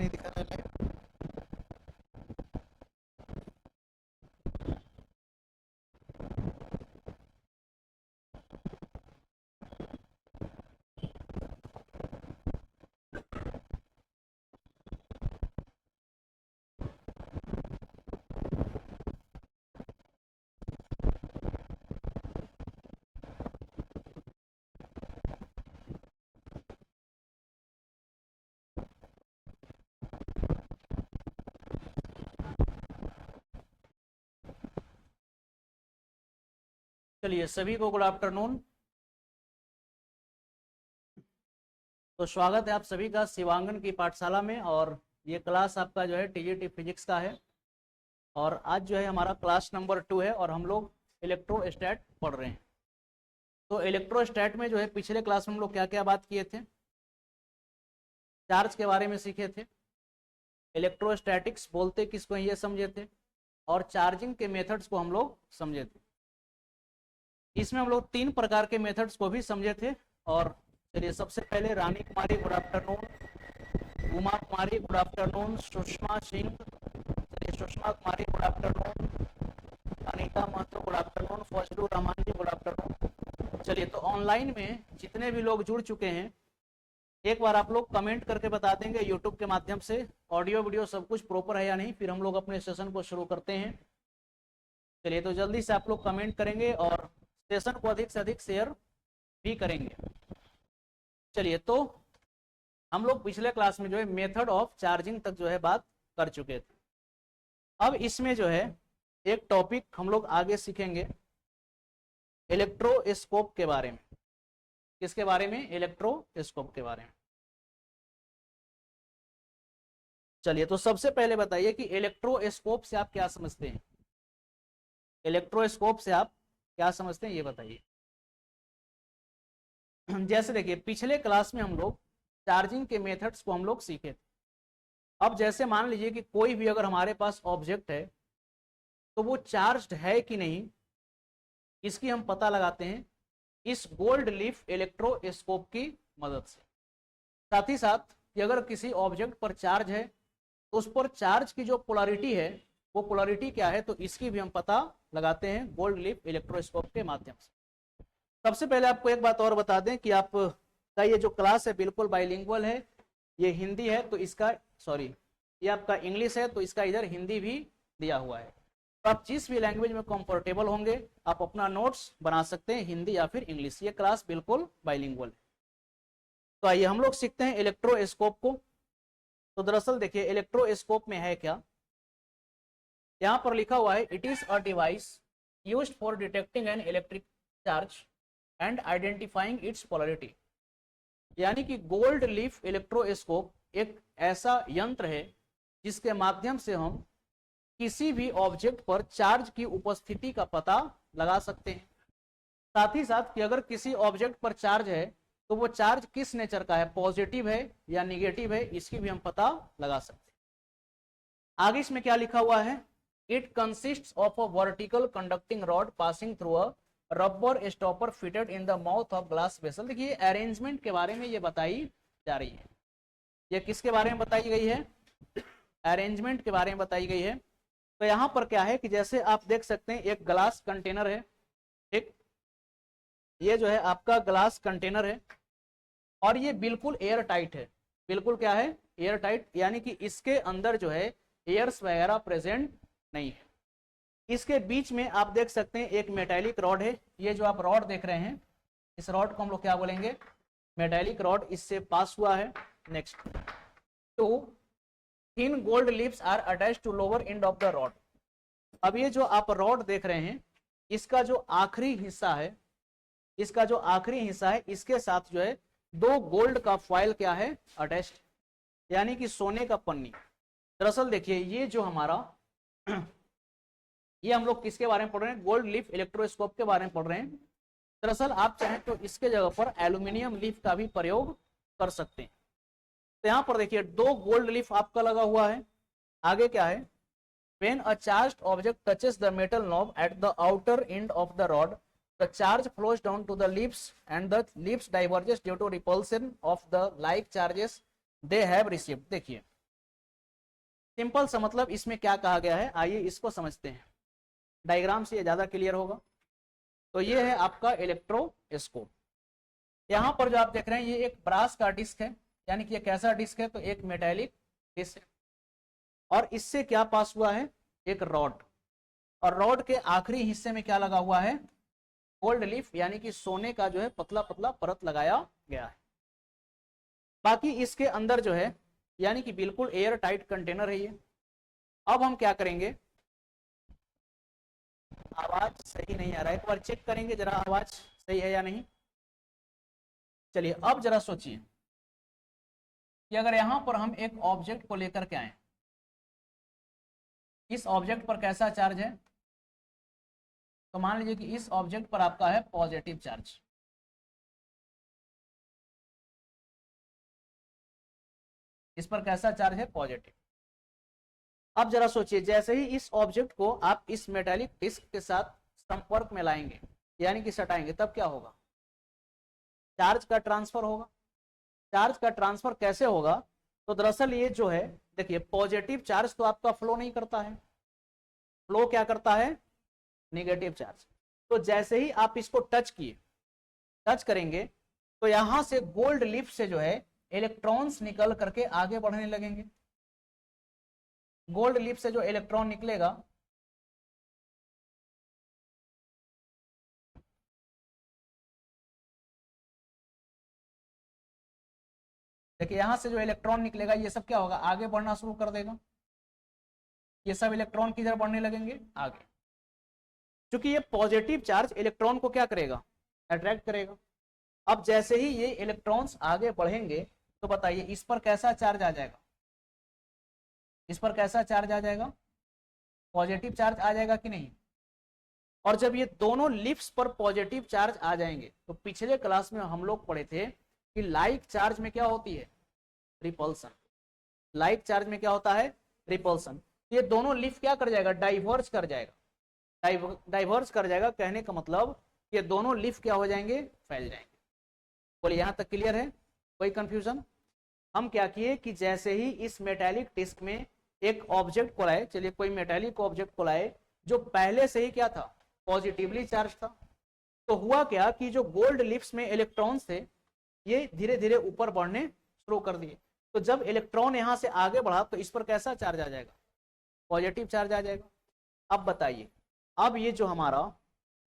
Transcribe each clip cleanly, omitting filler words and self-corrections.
नहीं दिखाने लगे। चलिए सभी को गुड आफ्टरनून। तो स्वागत है आप सभी का शिवांगन की पाठशाला में। और ये क्लास आपका जो है टीजीटी फिजिक्स का है। और आज जो है हमारा क्लास नंबर 2 है और हम लोग इलेक्ट्रोस्टैट पढ़ रहे हैं। तो इलेक्ट्रोस्टैट में जो है पिछले क्लास में हम लोग क्या क्या बात किए थे? चार्ज के बारे में सीखे थे, इलेक्ट्रोस्टैटिक्स बोलते किसको ये समझे थे, और चार्जिंग के मेथड्स को हम लोग समझे थे। इसमें हम लोग 3 प्रकार के मेथड्स को भी समझे थे। और चलिए सबसे पहले Rani Kumari good afternoon, Uma Kumari good afternoon, Sushma Singh, चलिए Sushma Kumari good afternoon, Anita Mahato good afternoon, Fazlu Rahman ji good afternoon. चलिए तो ऑनलाइन में जितने भी लोग जुड़ चुके हैं एक बार आप लोग कमेंट करके बता देंगे यूट्यूब के माध्यम से ऑडियो वीडियो सब कुछ प्रॉपर है या नहीं, फिर हम लोग अपने सेशन को शुरू करते हैं। चलिए तो जल्दी से आप लोग कमेंट करेंगे और सेशन को अधिक से अधिक शेयर भी करेंगे। चलिए तो हम लोग पिछले क्लास में जो है मेथड ऑफ चार्जिंग तक जो है बात कर चुके थे। अब इसमें जो है एक टॉपिक हम लोग आगे सीखेंगे इलेक्ट्रोस्कोप के बारे में। किसके बारे में? इलेक्ट्रोस्कोप के बारे में। चलिए तो सबसे पहले बताइए कि इलेक्ट्रोस्कोप से आप क्या समझते हैं? इलेक्ट्रोस्कोप से आप क्या समझते हैं ये बताइए। जैसे देखिए पिछले क्लास में हम लोग चार्जिंग के मेथड्स को हम लोग सीखे थे। अब जैसे मान लीजिए कि कोई भी अगर हमारे पास ऑब्जेक्ट है तो वो चार्ज्ड है कि नहीं, इसकी हम पता लगाते हैं इस गोल्ड लीफ इलेक्ट्रोस्कोप की मदद से। साथ ही साथ कि अगर किसी ऑब्जेक्ट पर चार्ज है तो उस पर चार्ज की जो पोलैरिटी है वो पोलैरिटी क्या है, तो इसकी भी हम पता लगाते हैं गोल्ड लीफ इलेक्ट्रोस्कोप के माध्यम से। सबसे पहले आपको एक बात और बता दें कि आपका ये जो क्लास है बिल्कुल बाइलिंगुअल है। ये हिंदी है तो इसका ये आपका इंग्लिश है तो इसका इधर हिंदी भी दिया हुआ है। तो आप जिस भी लैंग्वेज में कंफर्टेबल होंगे आप अपना नोट्स बना सकते हैं, हिंदी या फिर इंग्लिश। ये क्लास बिल्कुल बाइलिंगुअल है। तो आइए हम लोग सीखते हैं इलेक्ट्रोस्कोप को। तो दरअसल देखिए इलेक्ट्रोस्कोप में है क्या, यहाँ पर लिखा हुआ है it is a device used for detecting an electric charge and identifying it's polarity. यानी कि गोल्ड लीफ इलेक्ट्रोस्कोप एक ऐसा यंत्र है जिसके माध्यम से हम किसी भी ऑब्जेक्ट पर चार्ज की उपस्थिति का पता लगा सकते हैं। साथ ही साथ कि अगर किसी ऑब्जेक्ट पर चार्ज है तो वो चार्ज किस नेचर का है, पॉजिटिव है या निगेटिव है, इसकी भी हम पता लगा सकते हैं। आगे इसमें क्या लिखा हुआ है, it consists of a vertical conducting rod passing through a rubber stopper fitted in the mouth of glass vessel. देखिए अरेंजमेंट के बारे में ये बताई जा रही है। ये किसके बारे में बताई गई है? अरेंजमेंट के बारे में बताई गई है। तो यहां पर क्या है कि जैसे आप देख सकते हैं एक ग्लास कंटेनर है, ठीक, ये जो है आपका ग्लास कंटेनर है और ये बिल्कुल एयर टाइट है। बिल्कुल क्या है? एयर टाइट, यानी कि इसके अंदर जो है एयर्स वगैरह प्रेजेंट नहीं है। इसके बीच में आप देख सकते हैं एक मेटालिक रॉड है। ये जो आप रॉड देख रहे हैं इस रॉड को हम लोग क्या बोलेंगे? Metallic rod. इससे पास हुआ है। Next, two thin gold leaves are attached to lower end of the rod. अब ये जो आप रॉड देख रहे हैं इसका जो आखिरी हिस्सा है, इसके साथ जो है 2 गोल्ड का फॉइल क्या है? अटैच्ड, यानी कि सोने का पन्नी। दरअसल देखिए ये जो हमारा ये हम लोग किसके बारे में पढ़ रहे हैं? गोल्ड लीफ इलेक्ट्रोस्कोप के बारे में पढ़ रहे हैं। दरअसल आप चाहें तो इसके जगह पर एल्यूमिनियम लीफ का भी प्रयोग कर सकते हैं। तो यहां पर देखिए 2 गोल्ड लीफ आपका लगा हुआ है। आगे क्या है? When a charged object touches the metal knob at the outer end of the rod, the charge flows down to the leaves and the leaves diverges due to repulsion of the like charges they have received. देखिए simple सा मतलब इसमें क्या कहा गया है, आइए इसको समझते हैं, डायग्राम से ये ज्यादा क्लियर होगा। तो ये है आपका इलेक्ट्रोस्कोप। यहाँ पर जो आप देख रहे हैं ये एक ब्रास का डिस्क है, यानी कि ये कैसा डिस्क है, तो एक मेटेलिक डिस्क है, और इससे क्या पास हुआ है, एक रॉड, और रॉड के आखिरी हिस्से में क्या लगा हुआ है, गोल्ड लीफ, यानी कि सोने का जो है पतला पतला परत लगाया गया है। बाकी इसके अंदर जो है यानी कि बिल्कुल एयर टाइट कंटेनर है ये। अब हम क्या करेंगे, आवाज सही नहीं आ रहा है, एक बार चेक करेंगे जरा आवाज सही है या नहीं। चलिए अब जरा सोचिए कि अगर यहां पर हम एक ऑब्जेक्ट को लेकर के आए, इस ऑब्जेक्ट पर कैसा चार्ज है, तो मान लीजिए कि इस ऑब्जेक्ट पर आपका है पॉजिटिव चार्ज। इस पर कैसा चार्ज है, पॉजिटिव। अब जरा सोचिए जैसे ही इस ऑब्जेक्ट को आप इस मेटालिक डिस्क के साथ संपर्क में लाएंगे यानी कि सटाएंगे, तब क्या होगा, चार्ज का ट्रांसफर होगा। चार्ज का ट्रांसफर कैसे होगा, तो दरअसल ये जो है देखिए पॉजिटिव चार्ज तो आपका फ्लो नहीं करता है, फ्लो क्या करता है, नेगेटिव चार्ज। तो जैसे ही आप इसको टच किए, टच करेंगे तो यहां से गोल्ड लीफ से जो है इलेक्ट्रॉन्स निकल करके आगे बढ़ने लगेंगे। गोल्ड लीफ से जो इलेक्ट्रॉन निकलेगा, देखिए यहां से जो इलेक्ट्रॉन निकलेगा ये सब क्या होगा, आगे बढ़ना शुरू कर देगा। ये सब इलेक्ट्रॉन किधर बढ़ने लगेंगे, आगे। क्योंकि ये पॉजिटिव चार्ज इलेक्ट्रॉन को क्या करेगा, अट्रैक्ट करेगा। अब जैसे ही ये इलेक्ट्रॉन्स आगे बढ़ेंगे तो बताइए इस पर कैसा चार्ज आ जाएगा, इस पर कैसा चार्ज आ जाएगा, पॉजिटिव चार्ज आ जाएगा कि नहीं। और जब ये दोनों लिप्स पर पॉजिटिव चार्ज आ जाएंगे, तो पिछले क्लास में हम लोग पढ़े थे कि लाइक चार्ज में क्या होती है, रिपल्सन। लाइक चार्ज में क्या होता है, रिपल्सन। ये दोनों लिफ क्या कर जाएगा, डाइवर्ज कर जाएगा। डाइवर्ज कर जाएगा कहने का मतलब ये दोनों लिफ क्या हो जाएंगे, फैल जाएंगे। बोलिए यहां तक क्लियर है, कोई कंफ्यूजन। हम क्या किए कि जैसे ही इस मेटालिक डिस्क में एक ऑब्जेक्ट को लाए, चलिए कोई मेटालिक ऑब्जेक्ट को लाए जो पहले से ही क्या था, पॉजिटिवली चार्ज था, तो हुआ क्या कि जो गोल्ड लिप्स में इलेक्ट्रॉन्स थे ये धीरे धीरे ऊपर बढ़ने शुरू कर दिए। तो जब इलेक्ट्रॉन यहां से आगे बढ़ा तो इस पर कैसा चार्ज आ जाएगा, पॉजिटिव चार्ज आ जाएगा। अब बताइए, अब ये जो हमारा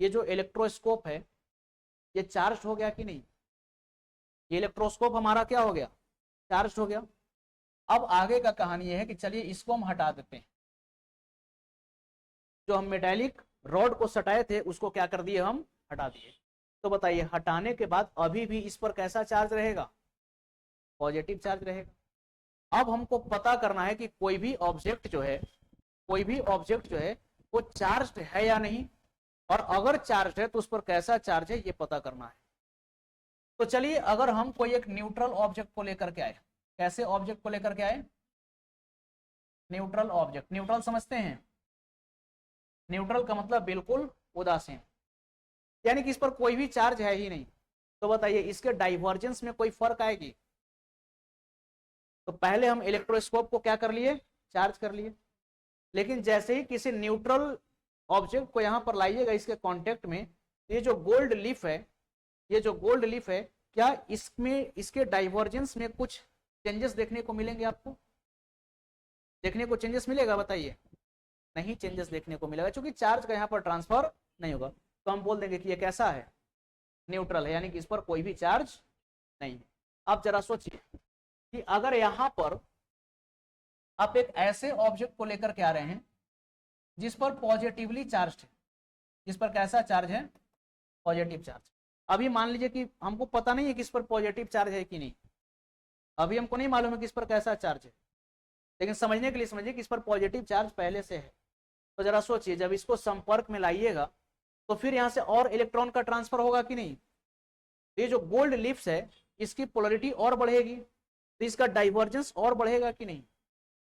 ये जो इलेक्ट्रोस्कोप है ये चार्ज हो गया कि नहीं, ये इलेक्ट्रोस्कोप हमारा क्या हो गया, चार्ज हो गया। अब आगे का कहानी ये है कि चलिए इसको हम हटा देते हैं, जो हम मेटालिक रॉड को सटाए थे उसको क्या कर दिए, हम हटा दिए। तो बताइए हटाने के बाद अभी भी इस पर कैसा चार्ज रहेगा, पॉजिटिव चार्ज रहेगा। अब हमको पता करना है कि कोई भी ऑब्जेक्ट जो है, कोई भी ऑब्जेक्ट जो है वो चार्ज है या नहीं, और अगर चार्ज है तो उस पर कैसा चार्ज है ये पता करना है। तो चलिए अगर हम कोई एक न्यूट्रल ऑब्जेक्ट को लेकर के आए, कैसे ऑब्जेक्ट को लेकर के आए, न्यूट्रल ऑब्जेक्ट। न्यूट्रल समझते हैं, न्यूट्रल का मतलब बिल्कुल उदासीन, यानी कि इस पर कोई भी चार्ज है ही नहीं। तो बताइए इसके डाइवर्जेंस में कोई फर्क आएगी। तो पहले हम इलेक्ट्रोस्कोप को क्या कर लिए, चार्ज कर लिए, लेकिन जैसे ही किसी न्यूट्रल ऑब्जेक्ट को यहां पर लाइएगा इसके कांटेक्ट में, ये जो गोल्ड लीफ है, ये जो गोल्ड लीफ है, क्या इसमें इसके डाइवर्जेंस में कुछ चेंजेस देखने को मिलेंगे, आपको देखने को चेंजेस मिलेगा, बताइए। नहीं चेंजेस देखने को मिलेगा, क्योंकि चार्ज का यहाँ पर ट्रांसफर नहीं होगा। तो हम बोल देंगे कि ये कैसा है, न्यूट्रल है, यानी कि इस पर कोई भी चार्ज नहीं है। अब जरा सोचिए कि अगर यहां पर आप एक ऐसे ऑब्जेक्ट को लेकर के आ रहे हैं जिस पर पॉजिटिवली चार्ज है, जिस पर कैसा चार्ज है, पॉजिटिव चार्ज। अभी मान लीजिए कि हमको पता नहीं है कि इस पर पॉजिटिव चार्ज है कि नहीं, अभी हमको नहीं मालूम है कि इस पर कैसा चार्ज है, लेकिन समझने के लिए समझिए कि इस पर पॉजिटिव चार्ज पहले से है। तो जरा सोचिए जब इसको संपर्क में लाइएगा तो फिर यहां से और इलेक्ट्रॉन का ट्रांसफर होगा कि नहीं। ये जो गोल्ड लिप्स है इसकी पोलरिटी और बढ़ेगी, तो इसका डाइवर्जेंस और बढ़ेगा कि नहीं।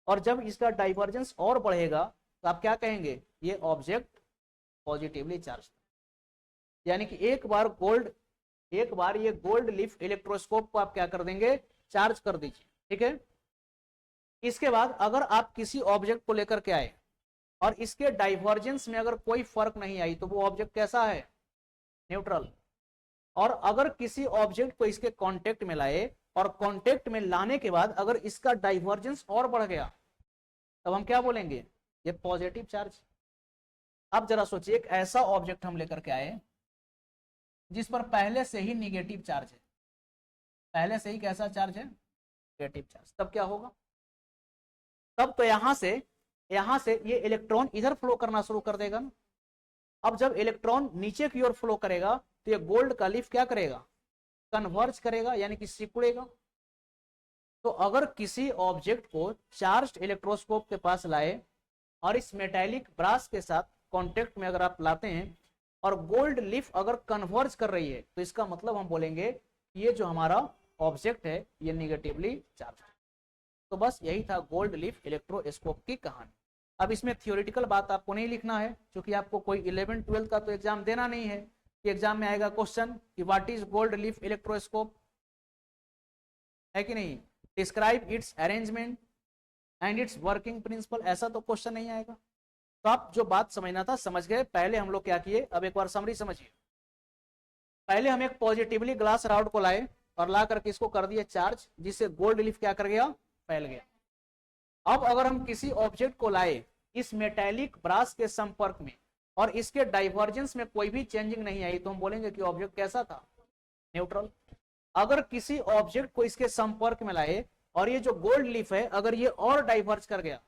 और जब इसका डाइवर्जेंस और बढ़ेगा तो आप क्या कहेंगे, ये ऑब्जेक्ट पॉजिटिवली चार्ज। यानी कि एक बार ये गोल्ड लीफ इलेक्ट्रोस्कोप को आप क्या कर देंगे, चार्ज कर दीजिए, ठीक है। इसके बाद अगर आप किसी ऑब्जेक्ट को लेकर के आए और इसके डाइवर्जेंस में अगर कोई फर्क नहीं आई तो वो ऑब्जेक्ट कैसा है, न्यूट्रल। और अगर किसी ऑब्जेक्ट को इसके कांटेक्ट में लाए और कांटेक्ट में लाने के बाद अगर इसका डाइवर्जेंस और बढ़ गया तब हम क्या बोलेंगे, ये पॉजिटिव चार्ज। अब जरा सोचिए, एक ऐसा ऑब्जेक्ट हम लेकर के आए जिस पर पहले से ही निगेटिव चार्ज है, पहले से ही कैसा चार्ज है, निगेटिव चार्ज, तब क्या होगा, तब तो यहां से ये इलेक्ट्रॉन इधर फ्लो करना शुरू कर देगा ना। अब जब इलेक्ट्रॉन नीचे की ओर फ्लो करेगा तो ये गोल्ड का लीफ क्या करेगा, कन्वर्ज करेगा, यानी कि सिकुड़ेगा। तो अगर किसी ऑब्जेक्ट को चार्ज्ड इलेक्ट्रोस्कोप के पास लाए और इस मेटालिक ब्रास के साथ कांटेक्ट में अगर आप लाते हैं और गोल्ड लीफ अगर कन्वर्ज कर रही है तो इसका मतलब हम बोलेंगे ये जो हमारा ऑब्जेक्ट है ये निगेटिवली चार्ज है। तो बस यही था गोल्ड लीफ इलेक्ट्रोस्कोप की कहानी। अब इसमें थियोरेटिकल बात आपको नहीं लिखना है क्योंकि आपको कोई 11-12 का तो एग्जाम देना नहीं है कि एग्जाम में आएगा क्वेश्चन कि what is gold leaf electroscope, है कि नहीं, describe it's arrangement and it's working principle, ऐसा तो क्वेश्चन नहीं आएगा। तो आप जो बात समझना था समझ गए। पहले हम लोग क्या किए, अब एक बार समरी समझिए। पहले हम एक पॉजिटिवली ग्लास राउड को लाए और ला करके इसको कर दिए चार्ज, जिससे गोल्ड लीफ क्या कर गया, फैल गया। अब अगर हम किसी ऑब्जेक्ट को लाए इस मेटालिक ब्रास के संपर्क में और इसके डाइवर्जेंस में कोई भी चेंजिंग नहीं आई तो हम बोलेंगे कि ऑब्जेक्ट कैसा था, न्यूट्रल। अगर किसी ऑब्जेक्ट को इसके संपर्क में लाए और ये जो गोल्ड लीफ है अगर ये और डाइवर्ज कर गया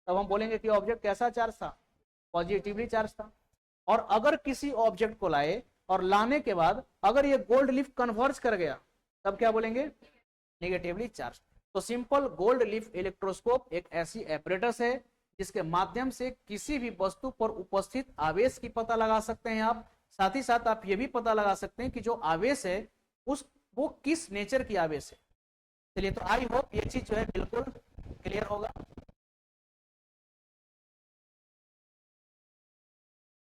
तब हम बोलेंगे कि ऑब्जेक्ट कैसा चार्ज था, पॉजिटिवली चार्ज था। और अगर किसी ऑब्जेक्ट को लाए और लाने के बाद अगर ये गोल्ड लीफ कन्वर्ज कर गया तब क्या बोलेंगे, नेगेटिवली चार्ज। तो सिंपल गोल्ड लीफ इलेक्ट्रोस्कोप एक ऐसी एपरेटस है जिसके माध्यम से किसी भी वस्तु पर उपस्थित आवेश की पता लगा सकते हैं आप। साथ ही साथ आप ये भी पता लगा सकते हैं कि जो आवेश है वो किस नेचर की आवेश है। चलिए, तो आई होप ये चीज जो है बिल्कुल क्लियर होगा।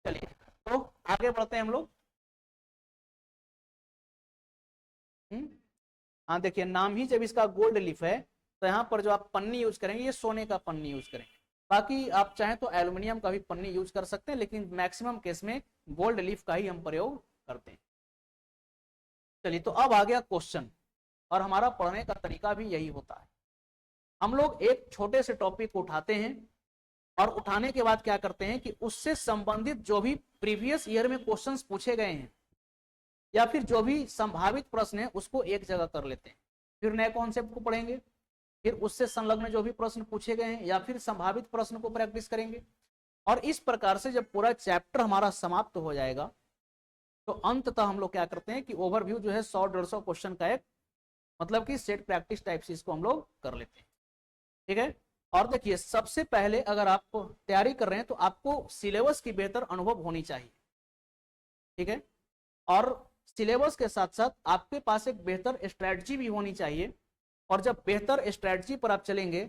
चलिए तो आगे बढ़ते हैं हम लोग। हाँ देखिए, नाम ही जब इसका गोल्ड लीफ है तो यहाँ पर जो आप पन्नी यूज करेंगे ये सोने का पन्नी यूज करेंगे। बाकी आप चाहें तो एल्युमिनियम का भी पन्नी यूज कर सकते हैं, लेकिन मैक्सिमम केस में गोल्ड लीफ का ही हम प्रयोग करते हैं। चलिए, तो अब आ गया क्वेश्चन, और हमारा पढ़ने का तरीका भी यही होता है। हम लोग एक छोटे से टॉपिक को उठाते हैं और उठाने के बाद क्या करते हैं कि उससे संबंधित जो भी प्रीवियस ईयर में क्वेश्चंस पूछे गए हैं या फिर जो भी संभावित प्रश्न है उसको एक जगह कर लेते हैं, फिर नए कॉन्सेप्ट को पढ़ेंगे, फिर उससे संलग्न जो भी प्रश्न पूछे गए हैं या फिर संभावित प्रश्न को प्रैक्टिस करेंगे। और इस प्रकार से जब पूरा चैप्टर हमारा समाप्त हो जाएगा तो अंततः हम लोग क्या करते हैं कि ओवरव्यू जो है 100-150 क्वेश्चन का एक मतलब कि सेट प्रैक्टिस टाइप से इसको हम लोग कर लेते हैं। ठीक है, और देखिए सबसे पहले अगर आप तैयारी कर रहे हैं तो आपको सिलेबस की बेहतर अनुभव होनी चाहिए। ठीक है, और सिलेबस के साथ साथ आपके पास एक बेहतर स्ट्रेटजी भी होनी चाहिए, और जब बेहतर स्ट्रेटजी पर आप चलेंगे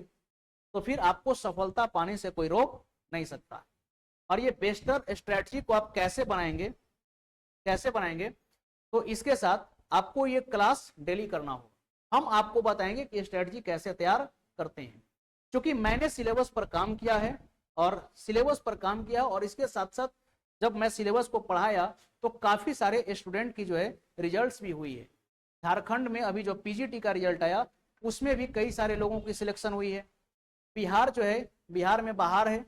तो फिर आपको सफलता पाने से कोई रोक नहीं सकता। और ये बेहतर स्ट्रेटजी को आप कैसे बनाएंगे तो इसके साथ आपको ये क्लास डेली करना होगा। हम आपको बताएंगे कि स्ट्रेटजी कैसे तैयार करते हैं, क्योंकि मैंने सिलेबस पर काम किया है और इसके साथ साथ जब मैं सिलेबस को पढ़ाया तो काफी सारे स्टूडेंट की जो है रिजल्ट्स भी हुई है। झारखंड में अभी जो पीजीटी का रिजल्ट आया उसमें भी कई सारे लोगों की सिलेक्शन हुई है। बिहार जो है, बिहार में बाहर है,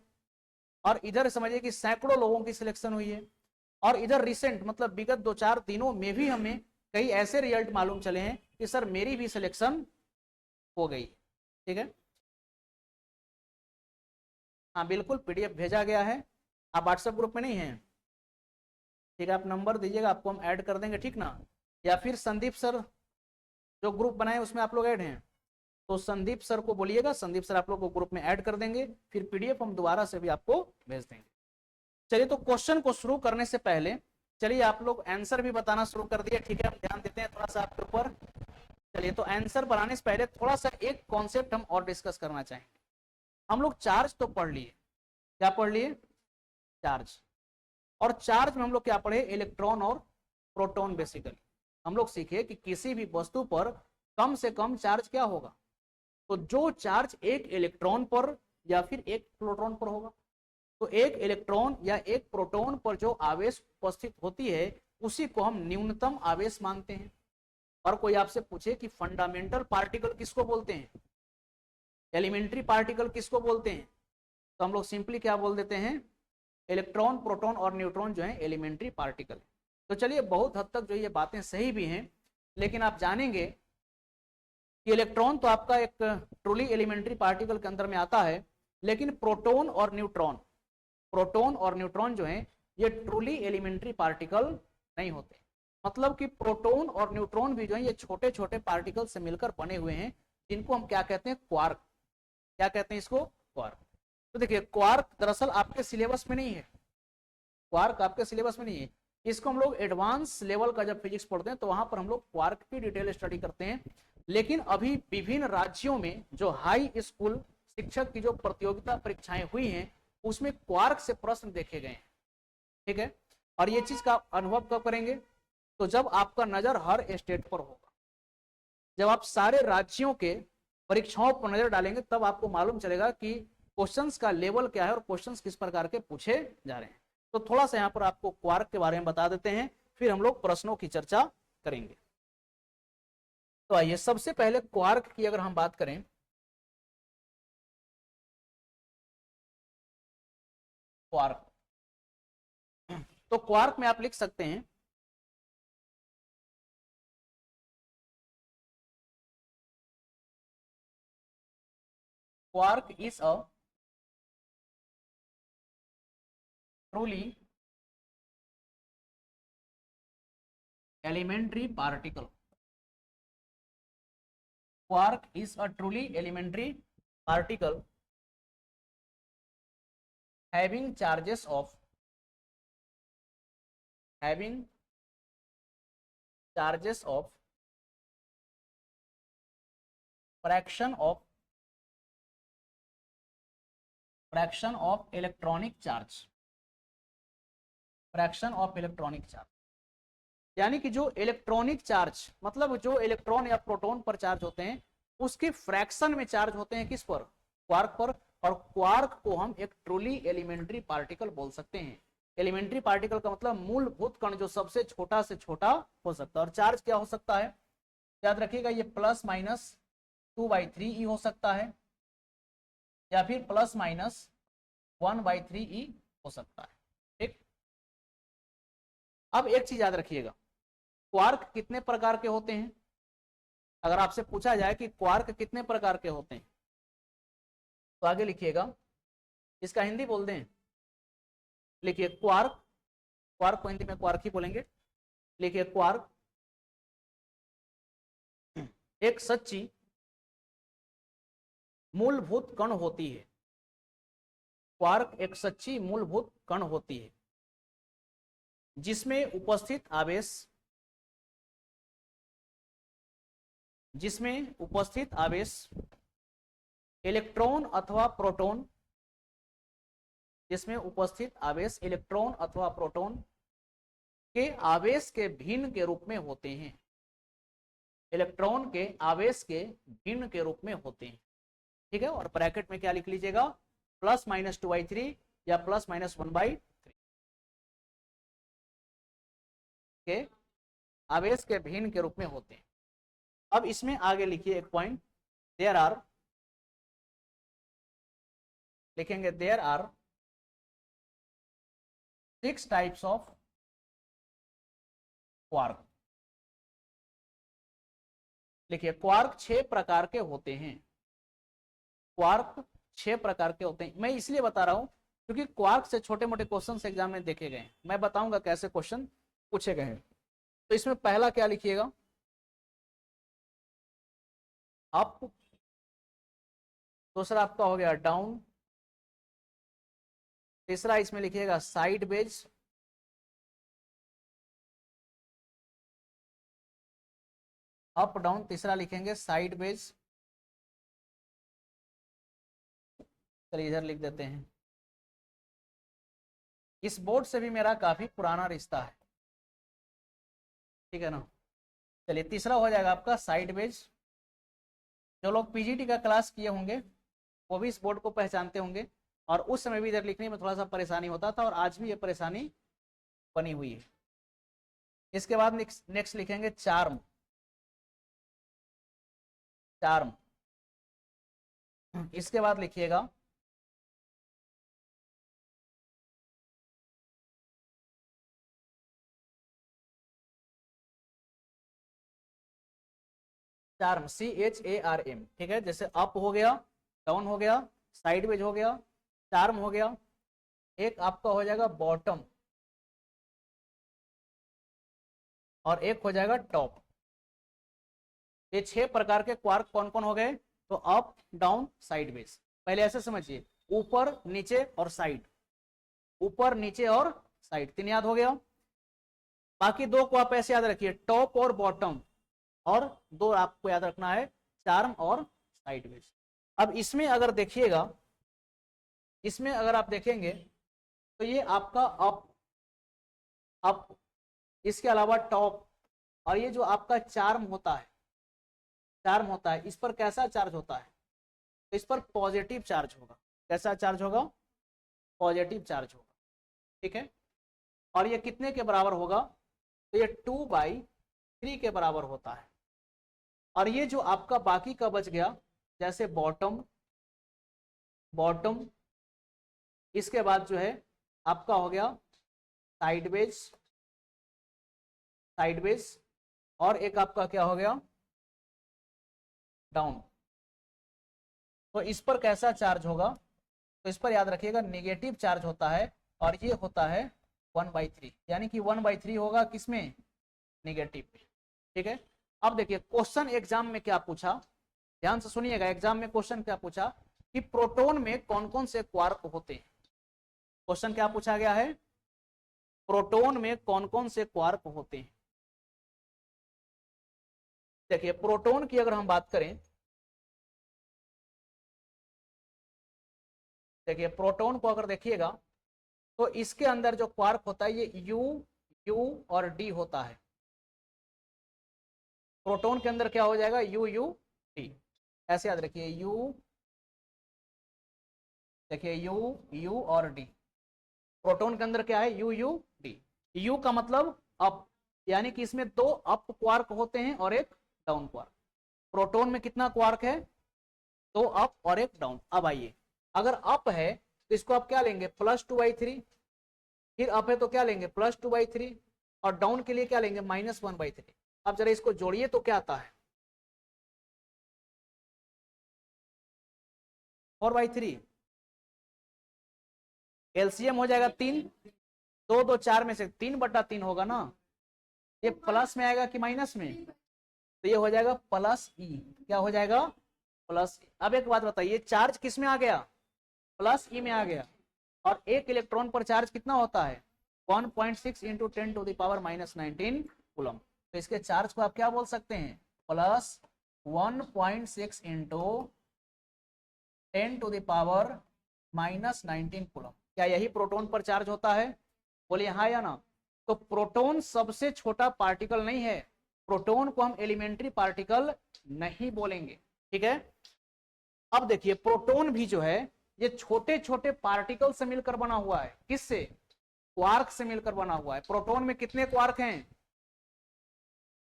और इधर समझिए कि सैकड़ों लोगों की सिलेक्शन हुई है। और इधर रिसेंट मतलब विगत 2-4 दिनों में भी हमें कई ऐसे रिजल्ट मालूम चले हैं कि सर मेरी भी सिलेक्शन हो गई। ठीक है, हाँ बिल्कुल पीडीएफ भेजा गया है। आप व्हाट्सएप ग्रुप में नहीं हैं? ठीक है, आप नंबर दीजिएगा, आपको हम ऐड कर देंगे, ठीक ना। या फिर संदीप सर जो ग्रुप बनाए उसमें आप लोग ऐड हैं तो संदीप सर को बोलिएगा, संदीप सर आप लोग को ग्रुप में ऐड कर देंगे, फिर पीडीएफ हम दोबारा से भी आपको भेज देंगे। चलिए, तो क्वेश्चन को शुरू करने से पहले चलिए आप लोग आंसर भी बताना शुरू कर दिए। ठीक है, हम ध्यान देते हैं थोड़ा सा आपके ऊपर। चलिए, तो आंसर बनाने से पहले थोड़ा सा एक कॉन्सेप्ट हम और डिस्कस करना चाहेंगे। हम लोग चार्ज तो पढ़ लिए, क्या पढ़ लिए, चार्ज। और चार्ज में हम लोग क्या पढ़े, इलेक्ट्रॉन और प्रोटॉन। बेसिकली हम लोग सीखे कि किसी भी वस्तु पर कम से कम चार्ज क्या होगा, तो जो चार्ज एक इलेक्ट्रॉन पर या फिर एक प्रोटॉन पर होगा, तो एक इलेक्ट्रॉन या एक प्रोटॉन पर जो आवेश उपस्थित होती है उसी को हम न्यूनतम आवेश मानते हैं। और कोई आपसे पूछे कि फंडामेंटल पार्टिकल किसको बोलते हैं, एलिमेंट्री पार्टिकल किसको बोलते हैं, तो हम लोग सिंपली क्या बोल देते हैं, इलेक्ट्रॉन, प्रोटॉन और न्यूट्रॉन जो है एलिमेंट्री पार्टिकल। तो चलिए बहुत हद तक जो ये बातें सही भी हैं, लेकिन आप जानेंगे कि इलेक्ट्रॉन तो आपका एक ट्रूली एलिमेंट्री पार्टिकल के अंदर में आता है, लेकिन प्रोटॉन और न्यूट्रॉन जो है ये ट्रूली एलिमेंट्री पार्टिकल नहीं होते। मतलब कि प्रोटॉन और न्यूट्रॉन भी जो है ये छोटे छोटे पार्टिकल से मिलकर बने हुए हैं, जिनको हम क्या कहते हैं, क्वार्क। क्या कहते हैं इसको, क्वार्क। तो देखिए क्वार्क दरअसल आपके सिलेबस में नहीं है, क्वार्क आपके सिलेबस में नहीं है। इसको हम लोग एडवांस लेवल का जब फिजिक्स पढ़ते हैं तो वहां पर हम लोग क्वार्क की डिटेल स्टडी करते हैं। लेकिन अभी विभिन्न राज्यों में जो हाई स्कूल शिक्षक की जो प्रतियोगिता परीक्षाएं हुई हैं उसमें क्वार्क से प्रश्न देखे गए हैं, ठीक है। और ये चीज का अनुभव कब करेंगे, तो जब आपका नजर हर स्टेट पर होगा, जब आप सारे राज्यों के परीक्षाओं पर नजर डालेंगे तब आपको मालूम चलेगा कि क्वेश्चंस का लेवल क्या है और क्वेश्चंस किस प्रकार के पूछे जा रहे हैं। तो थोड़ा सा यहाँ पर आपको क्वार्क के बारे में बता देते हैं, फिर हम लोग प्रश्नों की चर्चा करेंगे। तो आइए सबसे पहले क्वार्क की अगर हम बात करें, क्वार्क, तो क्वार्क में आप लिख सकते हैं quark is a truly elementary particle. Quark is a truly elementary particle having charges of fraction of electronic charge, यानी कि जो इलेक्ट्रॉनिक चार्ज मतलब जो इलेक्ट्रॉन या प्रोटॉन पर चार्ज होते हैं उसके फ्रैक्शन में चार्ज होते हैं किस पर, क्वार्क पर। और क्वार्क को हम एक ट्रूली एलिमेंट्री पार्टिकल बोल सकते हैं। एलिमेंट्री पार्टिकल का मतलब मूलभूत कण जो सबसे छोटा से छोटा हो सकता है। और चार्ज क्या हो सकता है, याद रखिएगा, ये प्लस माइनस 2/3 हो सकता है या फिर प्लस माइनस 1/3 हो सकता है, ठीक। अब एक चीज याद रखिएगा, क्वार्क कितने प्रकार के होते हैं, अगर आपसे पूछा जाए कि क्वार्क कितने प्रकार के होते हैं तो आगे लिखिएगा, इसका हिंदी बोल दें, लिखिए क्वार्क, क्वार्क को हिंदी में क्वार्क ही बोलेंगे। लिखिए क्वार्क एक सच्ची मूलभूत कण होती है, क्वार्क एक सच्ची मूलभूत कण होती है जिसमें उपस्थित आवेश इलेक्ट्रॉन अथवा प्रोटॉन, के आवेश के भिन्न के रूप में होते हैं, इलेक्ट्रॉन के आवेश के भिन्न के रूप में होते हैं, ठीक है। और ब्रैकेट में क्या लिख लीजिएगा, प्लस माइनस 2/3 या प्लस माइनस 1/3 के आवेश के भिन्न के रूप में होते हैं। अब इसमें आगे लिखिए एक point, there are 6 types of quark. लिखिए क्वार्क 6 प्रकार के होते हैं, क्वार्क 6 प्रकार के होते हैं। मैं इसलिए बता रहा हूं क्योंकि क्वार्क से छोटे मोटे क्वेश्चन एग्जाम में देखे गए, मैं बताऊंगा कैसे क्वेश्चन पूछे गए हैं। तो इसमें पहला क्या लिखिएगा, अप, दूसरा आपका हो गया डाउन, तीसरा इसमें लिखिएगा साइड वेज, अप डाउन, तीसरा लिखेंगे साइड वेज। चलिए इधर लिख देते हैं, इस बोर्ड से भी मेरा काफी पुराना रिश्ता है, ठीक है ना। चलिए तीसरा हो जाएगा आपका साइड वेज, जो लोग पीजीटी का क्लास किए होंगे वो भी इस बोर्ड को पहचानते होंगे, और उस समय भी इधर लिखने में थोड़ा सा परेशानी होता था, और आज भी ये परेशानी बनी हुई है। इसके बाद नेक्स्ट लिखेंगे चार्म। चार्म। इसके बाद लिखिएगा चार्म, CHARM। ठीक है, जैसे अप हो गया, डाउन हो गया, साइडवेज हो गया, चार्म हो गया। एक आपका हो जाएगा बॉटम, और एक हो जाएगा टॉप। ये 6 प्रकार के क्वार्क कौन कौन हो गए? तो अप, डाउन, साइडवेज। पहले ऐसे समझिए, ऊपर, नीचे और साइड। ऊपर, नीचे और साइड, 3 याद हो गया। बाकी 2 को आप ऐसे याद रखिए, टॉप और बॉटम, और 2 आपको याद रखना है, चार्म और साइडवेज। अब इसमें अगर देखिएगा, इसमें अगर आप देखेंगे तो ये आपका अप, इसके अलावा टॉप, और ये जो आपका चार्म होता है, इस पर कैसा चार्ज होता है? तो इस पर पॉजिटिव चार्ज होगा। कैसा चार्ज होगा? पॉजिटिव चार्ज होगा। ठीक है, और ये कितने के बराबर होगा? तो ये 2/3 के बराबर होता है। और ये जो आपका बाकी का बच गया, जैसे बॉटम, इसके बाद जो है आपका हो गया साइडवेज, और एक आपका क्या हो गया? डाउन। तो इस पर कैसा चार्ज होगा? तो इस पर याद रखिएगा नेगेटिव चार्ज होता है, और ये होता है 1/3, यानी कि 1/3 होगा किसमें? नेगेटिव। ठीक है, अब देखिए क्वेश्चन एग्जाम में क्या पूछा, ध्यान से सुनिएगा। एग्जाम में क्वेश्चन क्या पूछा कि प्रोटॉन में कौन कौन से क्वार्क होते हैं। क्वेश्चन क्या पूछा गया है? प्रोटॉन में कौन कौन से क्वार्क होते हैं। देखिए प्रोटॉन की अगर हम बात करें, देखिए प्रोटॉन को अगर देखिएगा तो इसके अंदर जो क्वार्क होता है ये यू और डी होता है। प्रोटॉन के अंदर क्या हो जाएगा? डी। ऐसे याद रखिए, देखिए यू और डी। प्रोटॉन के अंदर क्या है? डी। यू का मतलब अप, यानी कि इसमें 2 अप क्वार्क होते हैं और एक डाउन क्वार्क। प्रोटॉन में कितना क्वार्क है? 2 अप और एक डाउन। अब आइए, अगर अप है तो इसको आप क्या लेंगे? +2/3। फिर अप है तो क्या लेंगे? +2/3, और डाउन के लिए क्या लेंगे? -1/3। अब जरा इसको जोड़िए तो क्या आता है? 4/3। एलसीएम हो जाएगा 3, 2 2 4 में से 3/3 होगा ना। ये प्लस में आएगा कि माइनस में? तो ये हो जाएगा +E। क्या हो जाएगा? +E। अब एक बात बताइए, चार्ज किस में आ गया? +E में आ गया। और एक इलेक्ट्रॉन पर चार्ज कितना होता है? 1.6 × 10⁻19 कूलम। तो इसके चार्ज को आप क्या बोल सकते हैं? +1.6 × 10⁻19 कूलम। क्या यही प्रोटॉन पर चार्ज होता है? बोलिए हाँ या ना। तो प्रोटॉन सबसे छोटा पार्टिकल नहीं है, प्रोटॉन को हम एलिमेंट्री पार्टिकल नहीं बोलेंगे। ठीक है, अब देखिए प्रोटॉन भी जो है ये छोटे छोटे पार्टिकल से मिलकर बना हुआ है। किससे? क्वार्क से मिलकर बना हुआ है। प्रोटॉन में कितने क्वार्क हैं?